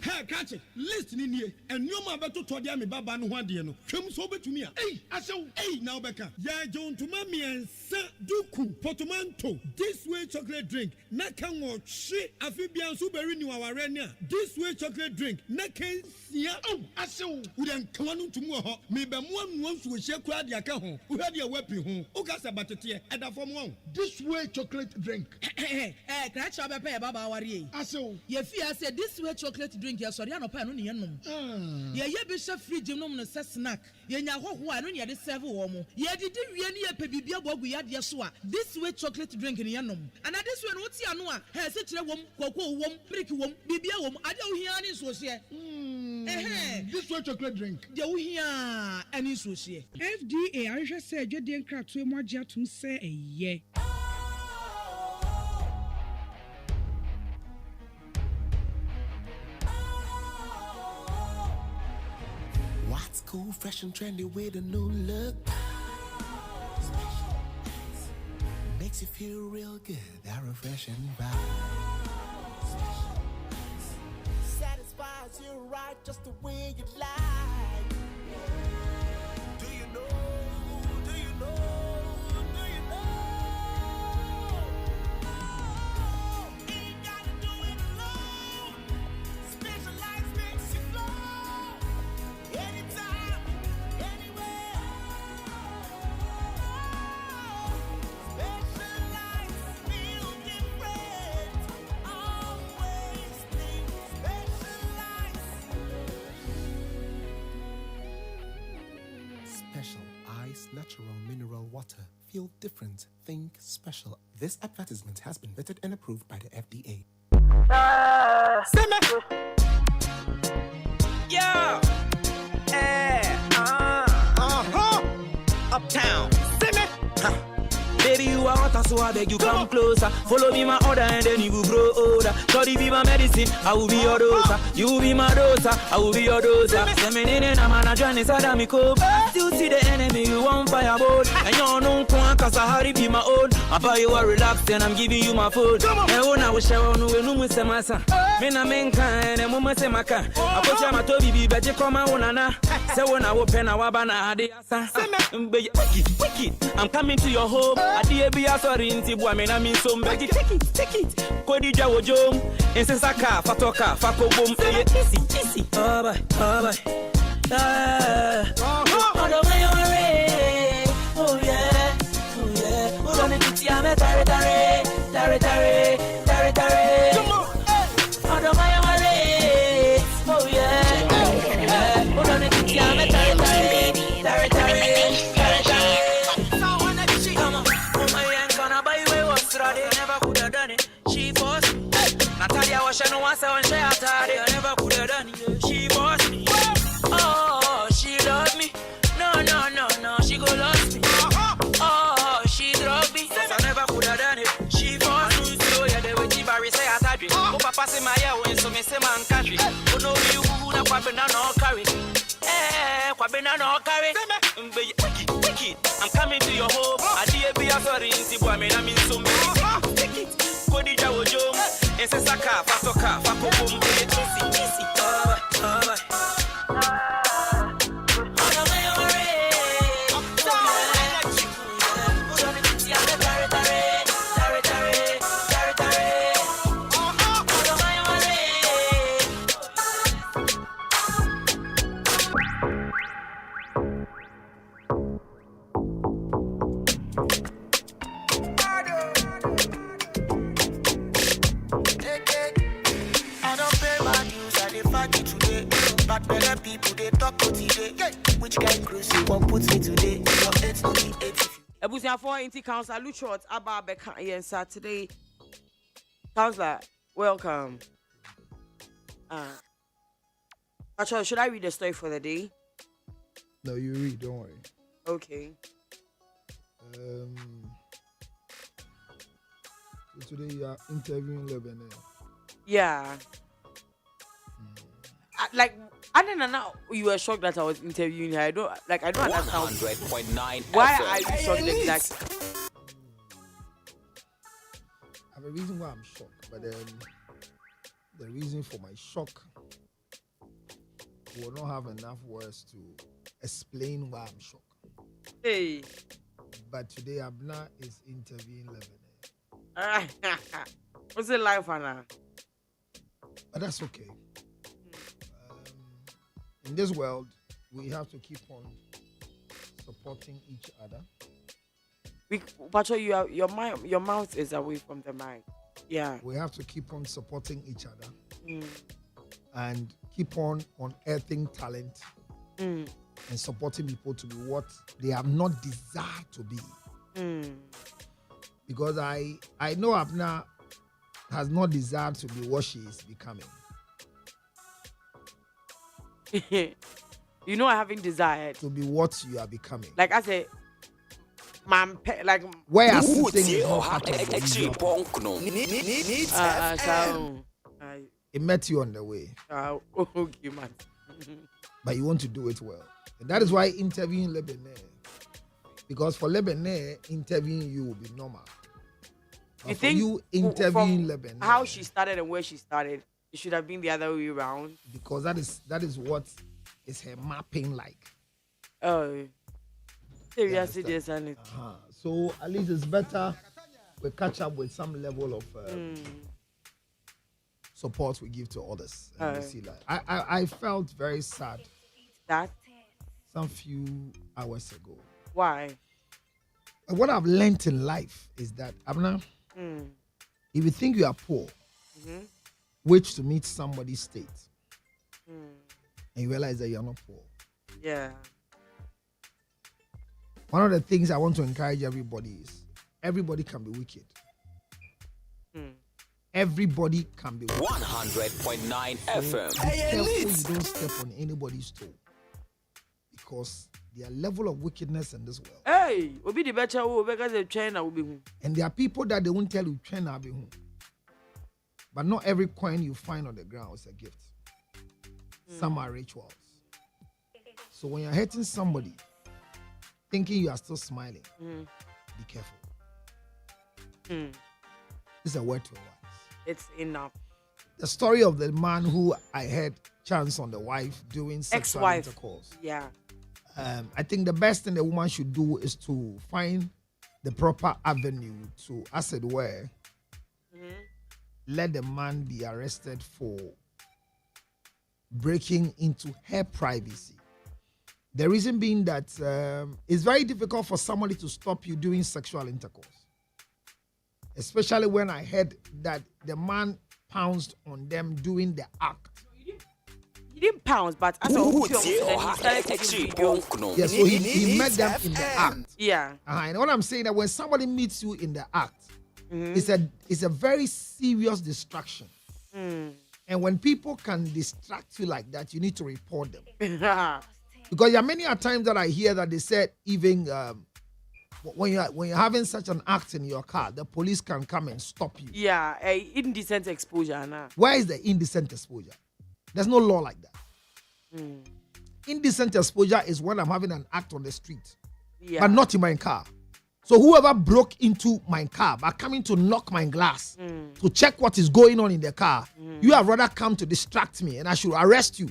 Speaker 7: Hey, catch it. Listen in here. And you ma beto to dia me baba no hwade no. Twem so betumi a. Hey, asew. Hey, now beka. Ya John to mami ensa duku portmanteau. This way chocolate drink. Na kan wo hwe afibia nso beri ni waware ni a. This way chocolate drink. Na kan sia. Oh, asew. Wo den kan no ntumu ho. Me be mo anu nso wo hye kwa dia ka ho. Wo hade a wapi ho. O ka sa batete e da fom ho. This way chocolate drink.
Speaker 8: Kra cha be pe baba ware yi.
Speaker 7: Asew.
Speaker 8: Ye fi ase this way chocolate drink ya sorry anopa no ne yenom ye be hye fridge nom no se snack ye nya hoho a no ne de serve wo mo ye didi wie ne ye pe bibia bogu ya de so a this way chocolate drink ne yenom and this way no ti ano a he se kire wom koko wom milk wom bibia wom ade wo hia ne so hye
Speaker 7: this way chocolate drink
Speaker 8: de wo hia ani so hye
Speaker 11: FDA ahwehwe se adwede nkratoe mo agye atum se eye
Speaker 3: What's cool, fresh and trendy with a new look? Makes you feel real good, that refreshing vibe. Satisfies you right just the way you like. Do you know? Do you know? Do you know? Ain't gotta do it alone. Specialized makes you flow. Anytime, anywhere. Specialized feel different. Always think specialized. Special Ice Natural Mineral Water. Feel different. Think special. This advertisement has been vetted and approved by the FDA.
Speaker 12: Yeah. Uptown. Baby, you are hot, so I beg you come closer. Follow me my order and then you will grow older. Shorty be my medicine, I will be your doser. You will be my doser, I will be your doser. Send me in and I'm gonna join inside of me cope. Still see the enemy, you want fireball. And you're no one, cause I hurry be my own. I buy you a relaxed and I'm giving you my food. And when I wish I were no one say my son. Men a men can and woman say my car. I put you my toby be better come on ana. So when I open our banana, they are wicked. I'm coming to your home. I dear be a sorry in Tibu, I mean, I mean, so take it. Kodi Jawo Jom, and Saka, Fatoka, Fako Boom, easy. Oh, bye. On the way away. Oh, yeah. We're gonna get you a tare. Come on. On the way away. Oh, yeah. We're gonna get you a tare. Natalia was no one so and she never could have done it. She bossed me. Oh, she loved me. No, she go lost me. Oh, she drugged me. I never could have done it. She forced me. So yeah, they were Jibari say I had it. Oh, Papa say my hair when so me say man country. Oh no, you who na kwabena no carry. Kwabena no carry. Wicked. I'm coming to your home. I dear be a sorry in Tibu, I mean I mean so many. Take it. Kodi Jawo Jom. And say Saka, Fatoka, Fako Boom, easy. Oh,
Speaker 3: Which kind cruise you want put me today? Your head's no be 80.
Speaker 1: Ebusia for Inti Councilor Luchot Abba Beka yes Saturday. Councilor, welcome. Actually, should I read the story for the day?
Speaker 13: No, you read, don't worry.
Speaker 1: Okay.
Speaker 13: So today you are interviewing Lebanon.
Speaker 1: Yeah. Like, I didn't know you were shocked that I was interviewing her. I don't understand.
Speaker 12: 100.9
Speaker 1: Why are you shocked exactly?
Speaker 13: I have a reason why I'm shocked, but the reason for my shock will not have enough words to explain why I'm shocked.
Speaker 1: Hey.
Speaker 13: But today Abna is interviewing Lebanon.
Speaker 1: What's it like for now?
Speaker 13: But that's okay. In this world, we have to keep on supporting each other.
Speaker 1: Pacho, your mouth is away from the mic. Yeah.
Speaker 13: We have to keep on supporting each other and keep on unearthing talent and supporting people to be what they have not desired to be. Because I know Abna has not desired to be what she is becoming.
Speaker 1: You know, I haven't desired
Speaker 13: to be what you are becoming.
Speaker 1: Like I said, like
Speaker 13: where are sitting it met you on the way.
Speaker 1: Okay, man.
Speaker 13: But you want to do it well. And that is why interviewing Lebanon. Because for Lebanon, interviewing you will be normal.
Speaker 1: You think
Speaker 13: you interviewing Lebanon,
Speaker 1: how she started and where she started, it should have been the other way around.
Speaker 13: Because that is what is her mapping like.
Speaker 1: Oh, seriously,
Speaker 13: so at least it's better we catch up with some level of support we give to others. And we see that. I felt very sad
Speaker 1: that
Speaker 13: some few hours ago.
Speaker 1: Why?
Speaker 13: What I've learned in life is that Abna, if you think you are poor, which to meet somebody's state, and you realize that you're not poor.
Speaker 1: Yeah.
Speaker 13: One of the things I want to encourage everybody is everybody can be wicked. Everybody can be wicked.
Speaker 12: 100.9 FM.
Speaker 13: Be careful you don't step on anybody's toe. Because there are level of wickedness in this world.
Speaker 1: Hey, will be the better because the China will be home.
Speaker 13: And there are people that they won't tell you China will be home. But not every coin you find on the ground is a gift. Some are rituals. So when you're hurting somebody, thinking you are still smiling, be careful. This is a word to a wise.
Speaker 1: It's enough.
Speaker 13: The story of the man who I heard chance on the wife doing sexual intercourse.
Speaker 1: Yeah.
Speaker 13: I think the best thing the woman should do is to find the proper avenue to, as it were, let the man be arrested for breaking into her privacy. The reason being that it's very difficult for somebody to stop you doing sexual intercourse. Especially when I heard that the man pounced on them doing the act.
Speaker 1: He didn't pounce, but as he started taking videos.
Speaker 13: Yeah, so he met them in the act.
Speaker 1: Yeah.
Speaker 13: And what I'm saying that when somebody meets you in the act, it's a very serious distraction. And when people can distract you like that, you need to report them. Because there are many times that I hear that they said even when you're having such an act in your car, the police can come and stop you.
Speaker 1: Yeah, indecent exposure. Nah.
Speaker 13: Where is the indecent exposure? There's no law like that. Indecent exposure is when I'm having an act on the street, but not in my car. So whoever broke into my car by coming to knock my glass to check what is going on in the car, you have rather come to distract me and I should arrest you.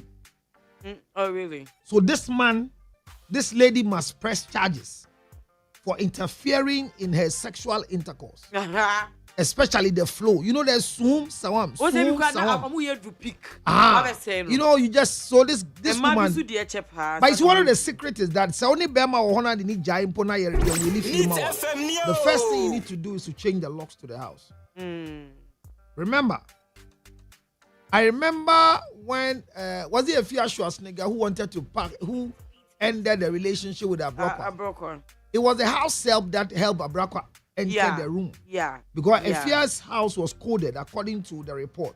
Speaker 1: Oh, really?
Speaker 13: So this lady must press charges for interfering in her sexual intercourse. Especially the flow. You know, there's soon, sawam. You know, you just so this woman. But it's one of the secrets is that the first thing you need to do is to change the locks to the house. Remember, I remember when was it a FIE Schwarzenegger who wanted to who ended the relationship with Abrokwa? It was the house help that helped Abrokwa enter the room.
Speaker 1: Yeah.
Speaker 13: Because FIE's house was coded according to the report.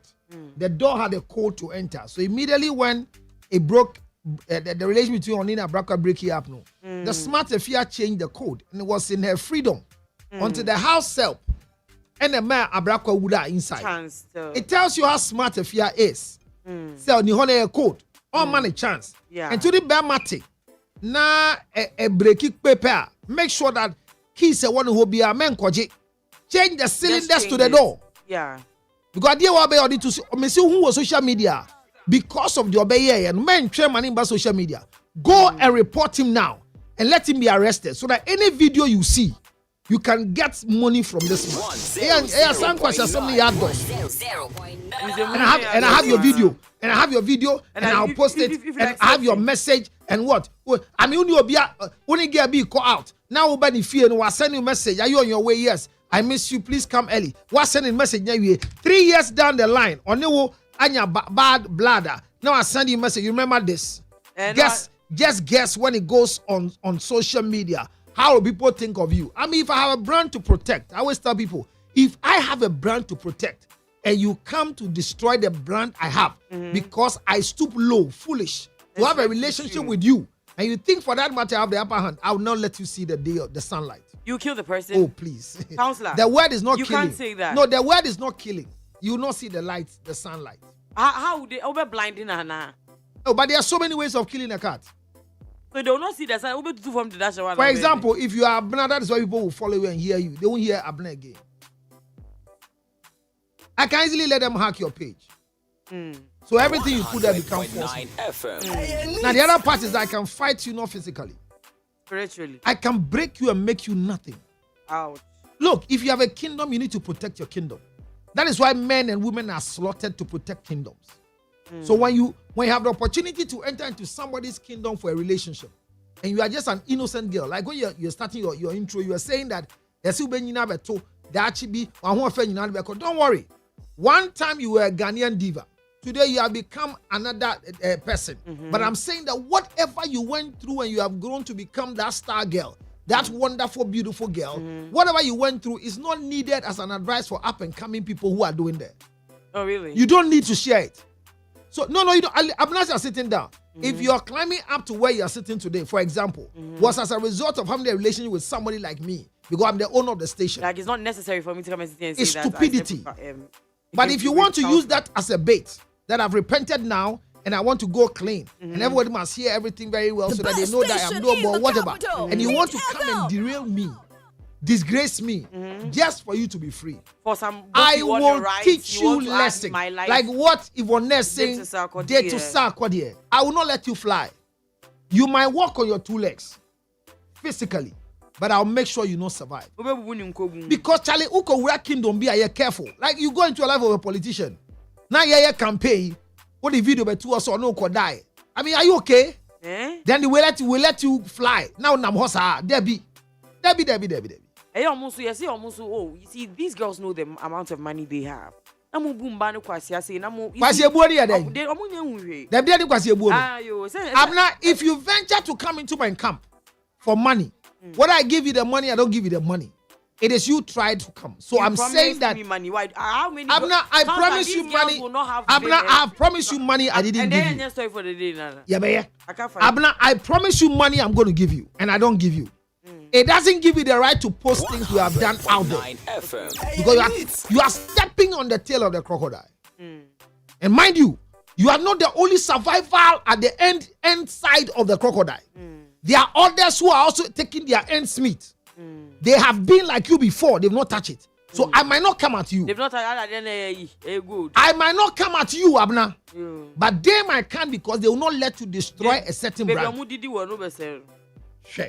Speaker 13: The door had a code to enter. So immediately when it broke, the relation between Oni and Abrokwa breaking up, the smart FIE changed the code and it was in her freedom until the house help and the man Abrokwa would have inside. It tells you how smart FIE is. So you have a code. All money chance.
Speaker 1: Yeah.
Speaker 13: And to the bear matic. Na a breaking paper. Make sure that keys a one who be a man koji. Change the cylinders to the door.
Speaker 1: Yeah.
Speaker 13: Because they were be to see who was social media because of the obey and men train money by social media. Go and report him now and let him be arrested so that any video you see, you can get money from this man. Yeah, some questions something you have done. And I have your video. And I have your video and I'll post it and I have your message and what? I mean, only get be call out. Now nobody fear and was sending you message. Are you on your way? Yes. I miss you. Please come early. Was sending message now? 3 years down the line, on you anya bad bladder. Now I send you message. You remember this? Just guess when it goes on social media. How will people think of you? I mean, if I have a brand to protect, I always tell people, if I have a brand to protect and you come to destroy the brand I have because I stoop low, foolish, to have a relationship with you, and you think for that matter I have the upper hand, I will not let you see the day of the sunlight.
Speaker 1: You kill the person.
Speaker 13: Oh, please.
Speaker 1: Counselor.
Speaker 13: The word is not killing.
Speaker 1: You can't say that.
Speaker 13: No, the word is not killing. You will not see the light, the sunlight.
Speaker 1: How would they over blinding her now?
Speaker 13: Oh, but there are so many ways of killing a cat.
Speaker 1: So they will not see the sun. Over to from the dash.
Speaker 13: For example, if you are ABENA, that is why people will follow you and hear you. They won't hear ABENA again. I can easily let them hack your page. So everything you put there becomes false. Now the other part is that I can fight you not physically.
Speaker 1: Spiritually.
Speaker 13: I can break you and make you nothing.
Speaker 1: Ouch.
Speaker 13: Look, if you have a kingdom, you need to protect your kingdom. That is why men and women are slaughtered to protect kingdoms. So when you have the opportunity to enter into somebody's kingdom for a relationship, and you are just an innocent girl, like when you're starting your intro, you are saying that don't worry. One time you were a Ghanaian diva. Today you have become another person. But I'm saying that whatever you went through and you have grown to become that star girl, that wonderful, beautiful girl, whatever you went through is not needed as an advice for up and coming people who are doing that.
Speaker 1: Oh, really?
Speaker 13: You don't need to share it. So, no, you don't. I'm not just sitting down. If you're climbing up to where you're sitting today, for example, was as a result of having a relationship with somebody like me, because I'm the owner of the station.
Speaker 1: Like, it's not necessary for me to come and sit and say
Speaker 13: it's
Speaker 1: that.
Speaker 13: Stupidity. But if you want to use that as a bait, that I've repented now, and I want to go clean, and everybody must hear everything very well so that they know that I'm no more whatever. And you want to come and derail me, disgrace me, just for you to be free.
Speaker 1: For some,
Speaker 13: I will teach you lesson. Like what Yvonne saying, did to Sarkodie. I will not let you fly. You might walk on your two legs, physically, but I'll make sure you not survive. Because Charlie Uko Wura Kingdom be a careful. Like you go into a life of a politician. Now you're campaign. What the video but two or so no could die. I mean, are you okay? Then we let you fly. Now Namhosa, Debbie.
Speaker 1: Almost, oh, you see, these girls know the amount of money they have. ABENA,
Speaker 13: if you venture to come into my camp for money, whether I give you the money, I don't give you the money. It is you try to come. So you I'm saying that
Speaker 1: money. Why? How many?
Speaker 13: ABENA, I promise you money. ABENA, I have promised you money. I didn't give you.
Speaker 1: Story for the day, Nana.
Speaker 13: Yeah, but yeah. ABENA, I promise you money. I'm going to give you, and I don't give you. It doesn't give you the right to post things you have done out there. Because you are stepping on the tail of the crocodile. And mind you, you are not the only survival at the end side of the crocodile. There are others who are also taking their ends meat. They have been like you before, they've not touched it. So I might not come at you.
Speaker 1: They've not good.
Speaker 13: I might not come at you, ABENA. But they might come because they will not let you destroy a certain brand. Sure.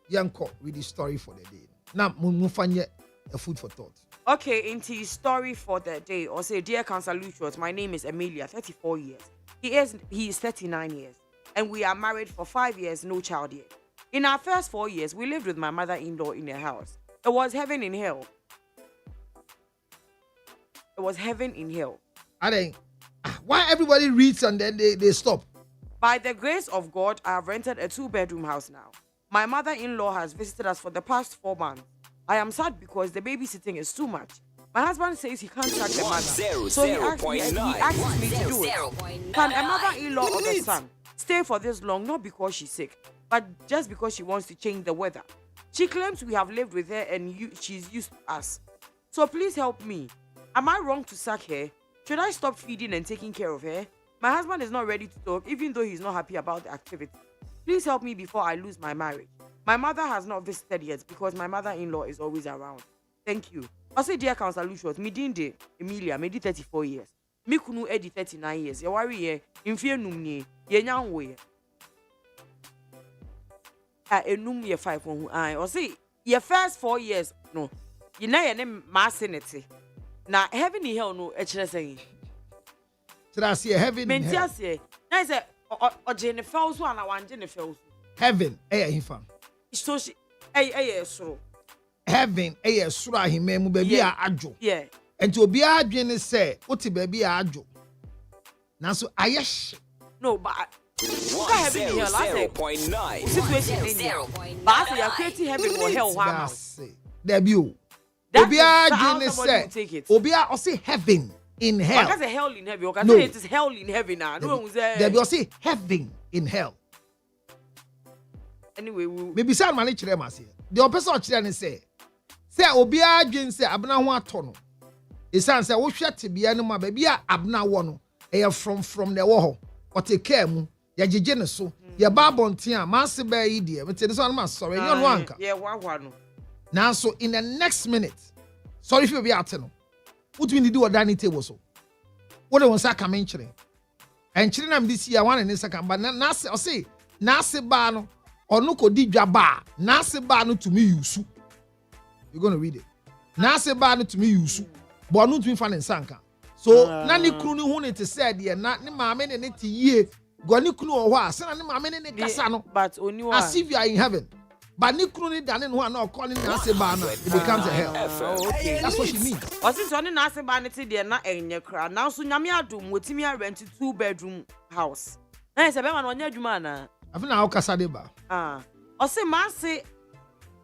Speaker 13: Yanko, read the story for the day. Now, Mufanye, a food for thought.
Speaker 1: Okay, into his story for the day. Or say, dear Councillor Lucius, my name is Emilia, 34 years. He is 39 years. And we are married for 5 years, no child yet. In our first 4 years, we lived with my mother-in-law in their house. It was heaven in hell. It was heaven in hell.
Speaker 13: I think Why everybody reads and then they stop?
Speaker 1: By the grace of God, I have rented a 2-bedroom house now. My mother-in-law has visited us for the past 4 months. I am sad because the babysitting is too much. My husband says he can't sack the mother, so he asked me to do it. Can a mother-in-law or the son stay for this long, not because she's sick, but just because she wants to change the weather? She claims we have lived with her and she's used to us. So please help me. Am I wrong to sack her? Should I stop feeding and taking care of her? My husband is not ready to talk, even though he's not happy about the activity. Please help me before I lose my marriage. My mother has not visited yet because my mother-in-law is always around. Thank you. I say, dear Council Lucius, me dinde Emilia, me di 34 years. Me kunu edi 39 years. Ya worry ye, infie numni, ye nyanwe ye. Enum ye 5 on who I. Or say, your first 4 years, no. You know your name massinity. Na heaven in hell no echere saying.
Speaker 13: So I see heaven in hell.
Speaker 1: Mentias na say o Jennifer so na wan Jennifer so.
Speaker 13: Heaven, him.
Speaker 1: So she so.
Speaker 13: Heaven, sura him mu baby a adwo.
Speaker 1: Yeah.
Speaker 13: And to be adwene say, what baby a adwo. Na so ayesh.
Speaker 1: No, but heaven in hell, I say 0.9. Situation in hell. But I say you're creating heaven or hell.
Speaker 13: That's it. Debut. Obia Jane said, Obia, or say heaven in hell.
Speaker 1: I say hell in heaven. You can say it is hell in heaven now. No,
Speaker 13: there be say heaven in hell.
Speaker 1: Anyway,
Speaker 13: maybe some man chere mase. The person chere ne say Obia Jane say abna ho ato no. E san say wo hwe tebia no ma ba bia abna wo no. E from the wo ho. O take care mu. Ya jeje ne so. Ya ba bonten a manse ba yi de. Me tell so na sorry. You no anka.
Speaker 1: Yeah, wa no.
Speaker 13: Now, so in the next minute, sorry if you be out no. What we need to do a dining table so. What do we say come in chile? And chile am this year one in this second, but na say na se ba no or no ko di dwa na se ba no to me yusu. You're going to read it. Na se ba no to me yusu. But no to me fan in sanka. So na ni kunu ni hu ne te said ye na ne maame ne ne te yie. Go ni kunu o ho a se na ne maame ne kasa no.
Speaker 1: But oni wa
Speaker 13: as if you are in heaven. But Nikru ni dane no na calling Nasebana, it becomes a hell. Okay. That's what she means.
Speaker 1: O since oni Nasebana ti de na enye kra. Now so nyame adom wotimi a rent 2-bedroom house. Na se be ma no nya adwuma na.
Speaker 13: Afi na o kasa de ba.
Speaker 1: O se man se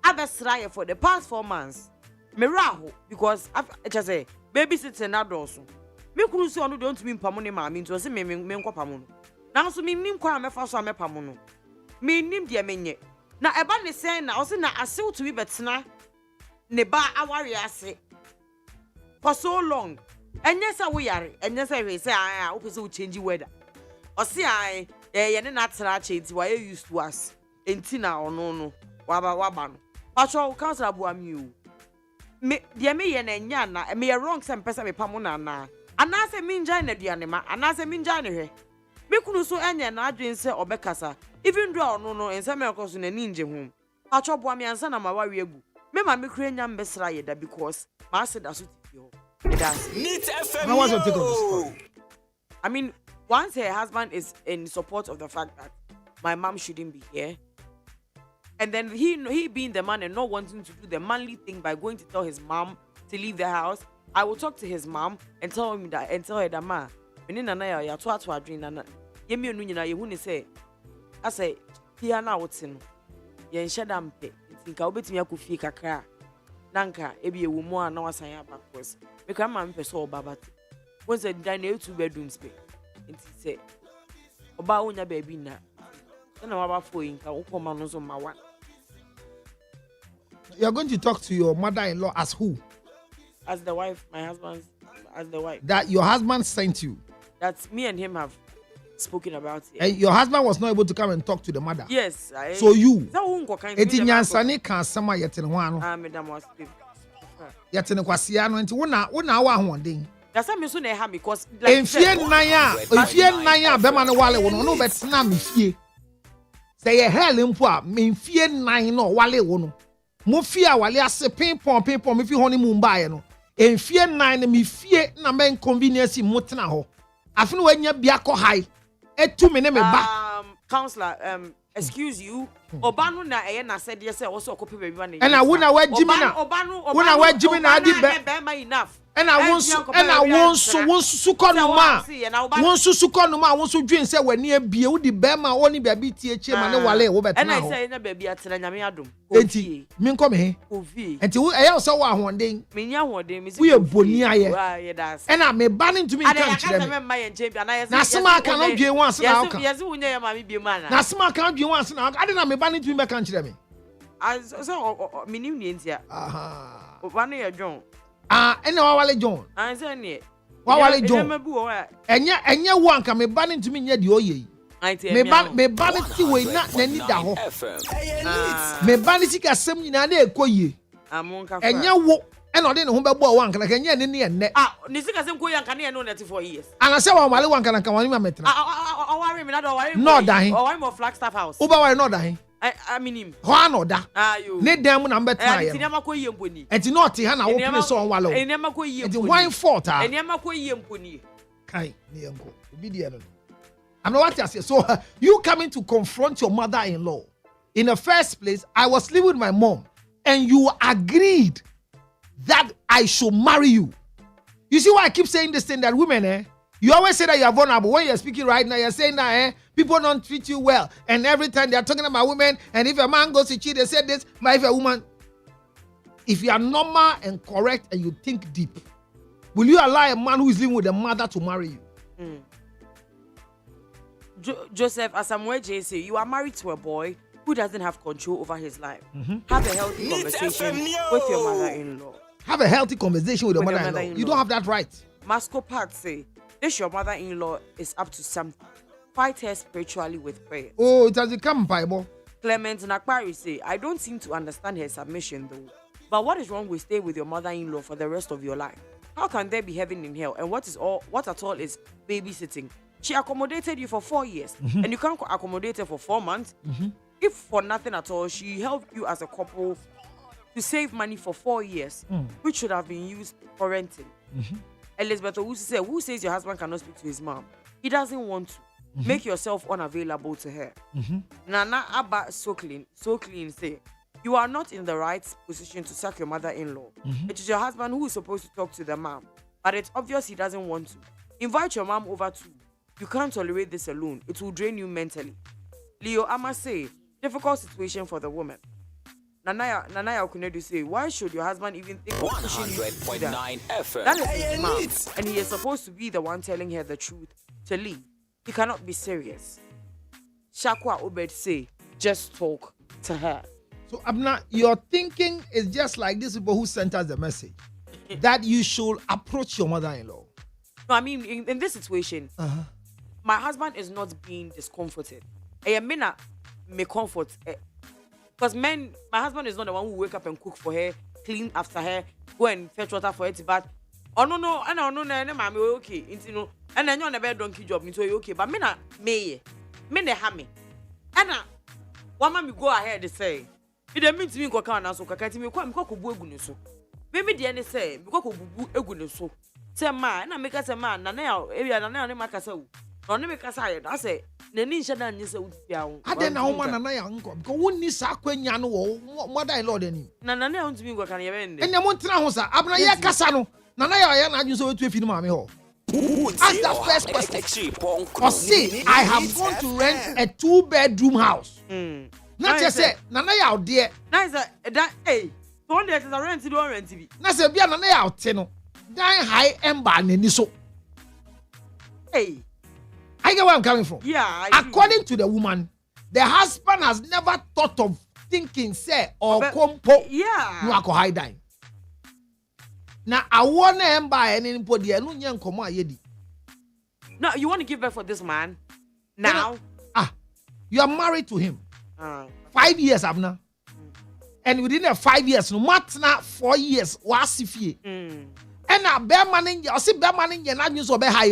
Speaker 1: abesra for the past 4 months. Me raho because I just say babysitting na doso. Me kunu se onu de ontimi mpamo ne ma me nto se me nkopamo no. Now so me nim kwa mefa so amepamo no. Me nim de menye. Na eba ne say na o se na asew to be betena ne ba aware ase for so long enye say wo yare enye say we say o pese wo change weather o se ai ye ne na tena chenti wa you used to us enti na ono no waba no pacho council abu ami o me de me ye na nya na me ye wrong say pese me pamo na na ana say me njan na duane ma ana say me njan ne hwe me kunu so enye na adwen say obekasa even though no ense me koso na ninje hu pacho bo me ansa na ma wawe egu me ma me kure nya mbesra yeda because ma se da so tipi ho it does
Speaker 12: Neat FM.
Speaker 13: Now what's your take on this story?
Speaker 1: I mean, once her husband is in support of the fact that my mom shouldn't be here, and then he being the man and not wanting to do the manly thing by going to tell his mom to leave the house, I will talk to his mom and tell her that ma me na na ya to adwin na ye me enu nyina ye hu ni say I say here na wotin no ye nheda mpe ntinka obetimi akofie kakra nanka ebi ewu mu a na wasan ya back course me kan ma mpe so oba when say dan na 2 bedrooms pe nti say oba onya ba bi na na waba fo yinka ukoma no so ma one.
Speaker 13: You're going to talk to your mother-in-law as who?
Speaker 1: As the wife, my husband's as the wife.
Speaker 13: That your husband sent you.
Speaker 1: That me and him have spoken about it.
Speaker 13: And your husband was not able to come and talk to the mother.
Speaker 1: Yes.
Speaker 13: So you.
Speaker 1: Eti
Speaker 13: nyansane kan sama yetene ho ano.
Speaker 1: Madam was.
Speaker 13: Yetene kwasia no nti wona wa honden.
Speaker 1: That's me so na ha because
Speaker 13: like enfie nan a bema no wale wo no betena me fie. Say ye hell mpo a me fie nan no wale wo no. Mo fie a wale ase pinpon me fi honeymoon bae no. Enfie nan na me fie na me inconvenience mo tena ho. Afino wanya bia ko high. Etu me ne me ba.
Speaker 1: Counselor, excuse you. Obanu na na said yes, also copy baby.
Speaker 13: And I wouldn't wear Jimmy na.
Speaker 1: Obanu
Speaker 13: wear Jimmy na adi
Speaker 1: be enough.
Speaker 13: And I want to drink say when near be the bema only baby TH man wale wo better.
Speaker 1: And I say na baby atena nyame adom.
Speaker 13: Enti min come here.
Speaker 1: Ovi.
Speaker 13: Enti wo e so wa honden.
Speaker 1: Me nya honden me.
Speaker 13: We boni aye.
Speaker 1: that's.
Speaker 13: And I me banning to me kan kire. Na sema kan no dwe wan na aka.
Speaker 1: Yes wo nya ma me bi ma na.
Speaker 13: Na sema kan dwe wan na aka. Ade na me banning to me kan kire me.
Speaker 1: So me nim ni entia.
Speaker 13: Aha.
Speaker 1: Oba na ye John.
Speaker 13: Ene wa wale John.
Speaker 1: Anse ne.
Speaker 13: Wa wale John. Enye wo anka me banning to me nya de oye. Me ban ti we na nani da ho. Me ban ti kasem nyina na ekoye.
Speaker 1: Amonka.
Speaker 13: Enye wo ena ode ne ho bebo wo anka na enye ne ne enne.
Speaker 1: Ni sika sem ko yanka ne no 94 years.
Speaker 13: Ana se wa wale wanka na kan wani ma metena.
Speaker 1: Worry me na do worry.
Speaker 13: No da hin.
Speaker 1: O worry mo Flagstaff house.
Speaker 13: Uba worry no da hin.
Speaker 1: I mean him.
Speaker 13: Ho anoda.
Speaker 1: Ayo.
Speaker 13: Ne dem na mbetena ye.
Speaker 1: Enti ne makoye mponi.
Speaker 13: Enti no te ha na wo pele so onwalo.
Speaker 1: Enti ne makoye mponi.
Speaker 13: Enti wine fault ah.
Speaker 1: Enti ne makoye mponi.
Speaker 13: Kai ne yanko. Obi de no. I'm not what I say. So you coming to confront your mother-in-law. In the first place, I was living with my mom, and you agreed that I should marry you. You see why I keep saying this thing that women, you always say that you are vulnerable. When you're speaking right now, you're saying that people don't treat you well. And every time they're talking about women, and if a man goes to cheat, they say this, but if a woman, if you are normal and correct and you think deep, will you allow a man who is living with a mother to marry you?
Speaker 1: Joseph, as Samuel say, you are married to a boy who doesn't have control over his life. Have a healthy conversation with your mother-in-law.
Speaker 13: Have a healthy conversation with your mother-in-law. You don't have that right.
Speaker 1: Masco Pat say, this your mother-in-law is up to something. Fight her spiritually with prayer.
Speaker 13: Oh, it has become Bible.
Speaker 1: Clement Nakpari say, I don't seem to understand her submission though. But what is wrong with staying with your mother-in-law for the rest of your life? How can there be heaven in hell? And what at all is babysitting? She accommodated you for 4 years, and you can't accommodate her for 4 months. If for nothing at all, she helped you as a couple to save money for 4 years, which should have been used for renting. Elizabeth who says your husband cannot speak to his mom? He doesn't want to. Make yourself unavailable to her. Nana Abba so clean say, you are not in the right position to sack your mother-in-law. It is your husband who is supposed to talk to the mom, but it's obvious he doesn't want to. Invite your mom over too. You can't tolerate this alone. It will drain you mentally. Leo Ama say, difficult situation for the woman. Nanaya Okunedu say, why should your husband even think of pushing you to do that? That is his mom, and he is supposed to be the one telling her the truth to leave. He cannot be serious. Shakwa Obed say, just talk to her.
Speaker 13: So Abna, your thinking is just like these people who sent us the message that you should approach your mother-in-law.
Speaker 1: No, I mean in this situation. My husband is not being discomforted. I mean, me comfort. Because my husband is not the one who wake up and cook for her, clean after her, go and fetch water for her to bath. Oh no, and I know, mommy, okay, you know, and then you're on a bed donkey job, into okay, but me hammy, and one man go ahead and say, it don't mean to me go can so kakati me kwa mko buegu so. Maybe the end say because bubu egu so. Say man, na make us a man, na now, area na na make us no me kasa I say nani nhyɛ da nyɛ sɛ wotipia wo
Speaker 13: ade na wo na na ya nkɔ because wonni sa kwanya no wo mother-in-law dani
Speaker 1: na na na ntumi ngɔ kan yɛ bɛn
Speaker 13: de enya mo ntena ho sa abna yɛ kasa no na na ya na adwun sɛ wetu afi no maame hɔ. Ask the first question. Or say I have gone to rent a 2-bedroom house. Na kyɛ sɛ na na ya ode
Speaker 1: na sɛ da don't let us rent bi
Speaker 13: na sɛ bia na na ya ote no dan high ember nani so. I get where I'm coming from.
Speaker 1: Yeah.
Speaker 13: According to the woman, the husband has never thought of thinking, say, or compo.
Speaker 1: Yeah.
Speaker 13: No, I could hide dying. Now, I want to buy any body. I don't know come yedi.
Speaker 1: No, you want to give birth for this man now?
Speaker 13: You are married to him. 5 years, Abna. And within the 5 years, no matter 4 years, was if ye. And a bear man in your see bear man in your not use or be high.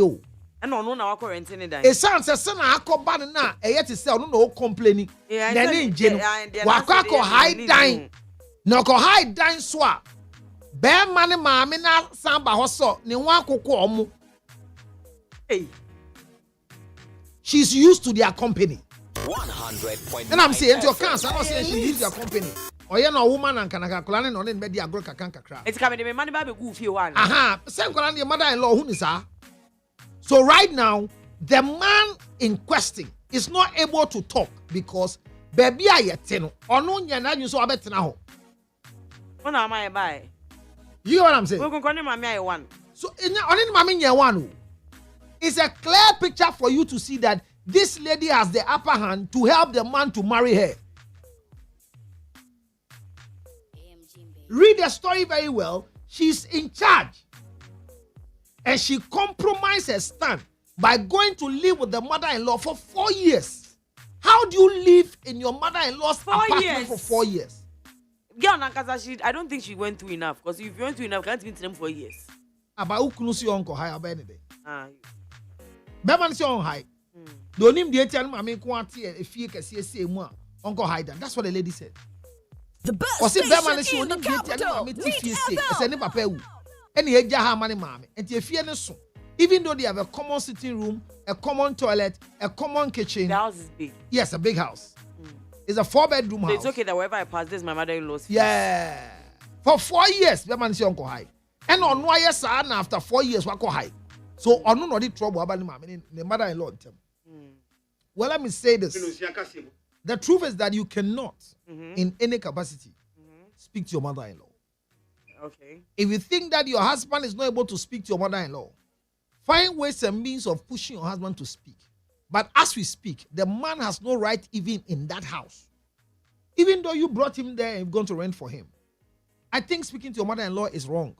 Speaker 1: And no na wako rent any
Speaker 13: it sounds as son akọ na e yet say no complaining then in genu wako high dine no ko high dine so a be man maame na samba ho so ne wan akokọ omo she's used to their company 100.9 and I'm saying to your cancer I'm not saying she used their company Oye no woman and kanaka kolane no ne be agro kakan kakra.
Speaker 1: It's coming the man ba be go fie one.
Speaker 13: Aha, same kolane the mother-in-law who ni sa. So right now, the man in question is not able to talk because baby ayete no ono nya na nyu so abetena ho.
Speaker 1: One am I buy.
Speaker 13: You know what I'm saying?
Speaker 1: We go mama I one.
Speaker 13: So only mama nya one. It's a clear picture for you to see that this lady has the upper hand to help the man to marry her. Read the story very well. She's in charge. And she compromised her stand by going to live with the mother-in-law for 4 years. How do you live in your mother-in-law's apartment for 4 years?
Speaker 1: Girl, I don't think she went through enough. Because if you went through enough, can't even them 4 years.
Speaker 13: About who can see uncle high about anything? Bevan see on high. Don't him the ATM, I mean, quantity if you can see uncle high. That's what the lady said.
Speaker 14: The best station in the capital.
Speaker 13: Even though they have a common sitting room, a common toilet, a common kitchen.
Speaker 1: The house is big.
Speaker 13: Yes, a big house. It's a 4-bedroom house.
Speaker 1: It's okay that wherever I pass, this is my mother-in-law's.
Speaker 13: Yeah. For 4 years, the man say uncle high. And on 1 year, son, after 4 years, we go high. So on no the trouble about the mother-in-law. Well, let me say this. The truth is that you cannot, in any capacity, speak to your mother-in-law.
Speaker 1: Okay.
Speaker 13: If you think that your husband is not able to speak to your mother-in-law, find ways and means of pushing your husband to speak. But as we speak, the man has no right even in that house. Even though you brought him there and you're going to rent for him. I think speaking to your mother-in-law is wrong.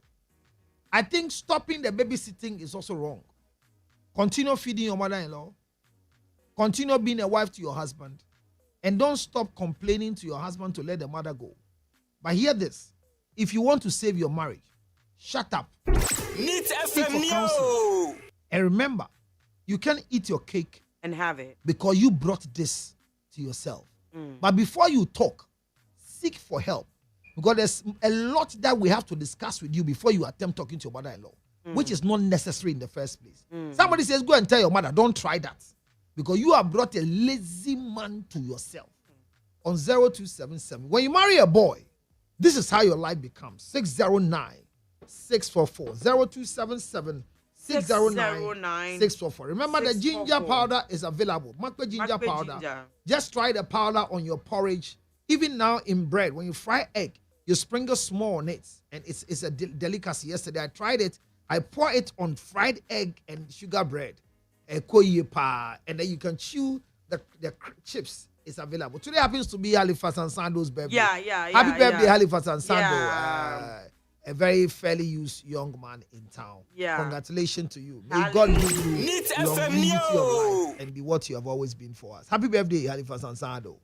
Speaker 13: I think stopping the babysitting is also wrong. Continue feeding your mother-in-law. Continue being a wife to your husband. And don't stop complaining to your husband to let the mother go. But hear this. If you want to save your marriage, shut up.
Speaker 12: Need
Speaker 13: Seek for counseling. And remember, you can't eat your cake
Speaker 1: and have it
Speaker 13: because you brought this to yourself. But before you talk, seek for help. Because there's a lot that we have to discuss with you before you attempt talking to your mother-in-law, which is not necessary in the first place. Somebody says, go and tell your mother, don't try that. Because you have brought a lazy man to yourself. On 0277. When you marry a boy, this is how your life becomes. 609-644. 0277 609-644. Remember, the ginger powder is available. Makwe ginger powder. Just try the powder on your porridge. Even now in bread, when you fry egg, you sprinkle small on it. And it's a delicacy. Yesterday, I tried it. I pour it on fried egg and sugar bread. And then you can chew the chips. It's available. Today happens to be Halifax and Sando's birthday. Happy birthday, Halifax and Sando. A very fairly used young man in town. Congratulations to you. May God give you longevity of life and be what you have always been for us. Happy birthday, Halifax and Sando.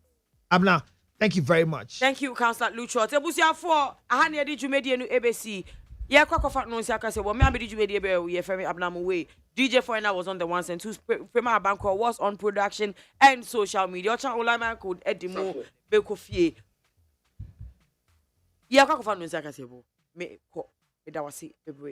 Speaker 13: Abna, thank you very much.
Speaker 1: Thank you, Councillor Lucho. Tebusia for ahani edi jumedi enu ABC. Yeah, kwakofat no siaka say, well, me abedi jumedi ebe we femi abnamu way. DJ Foreigner was on the ones and twos. Prema Banko was on production and social media. Chan Olama code Edimo Bekofie. Yeah, kwakofat no siaka say, me ko edawasi February.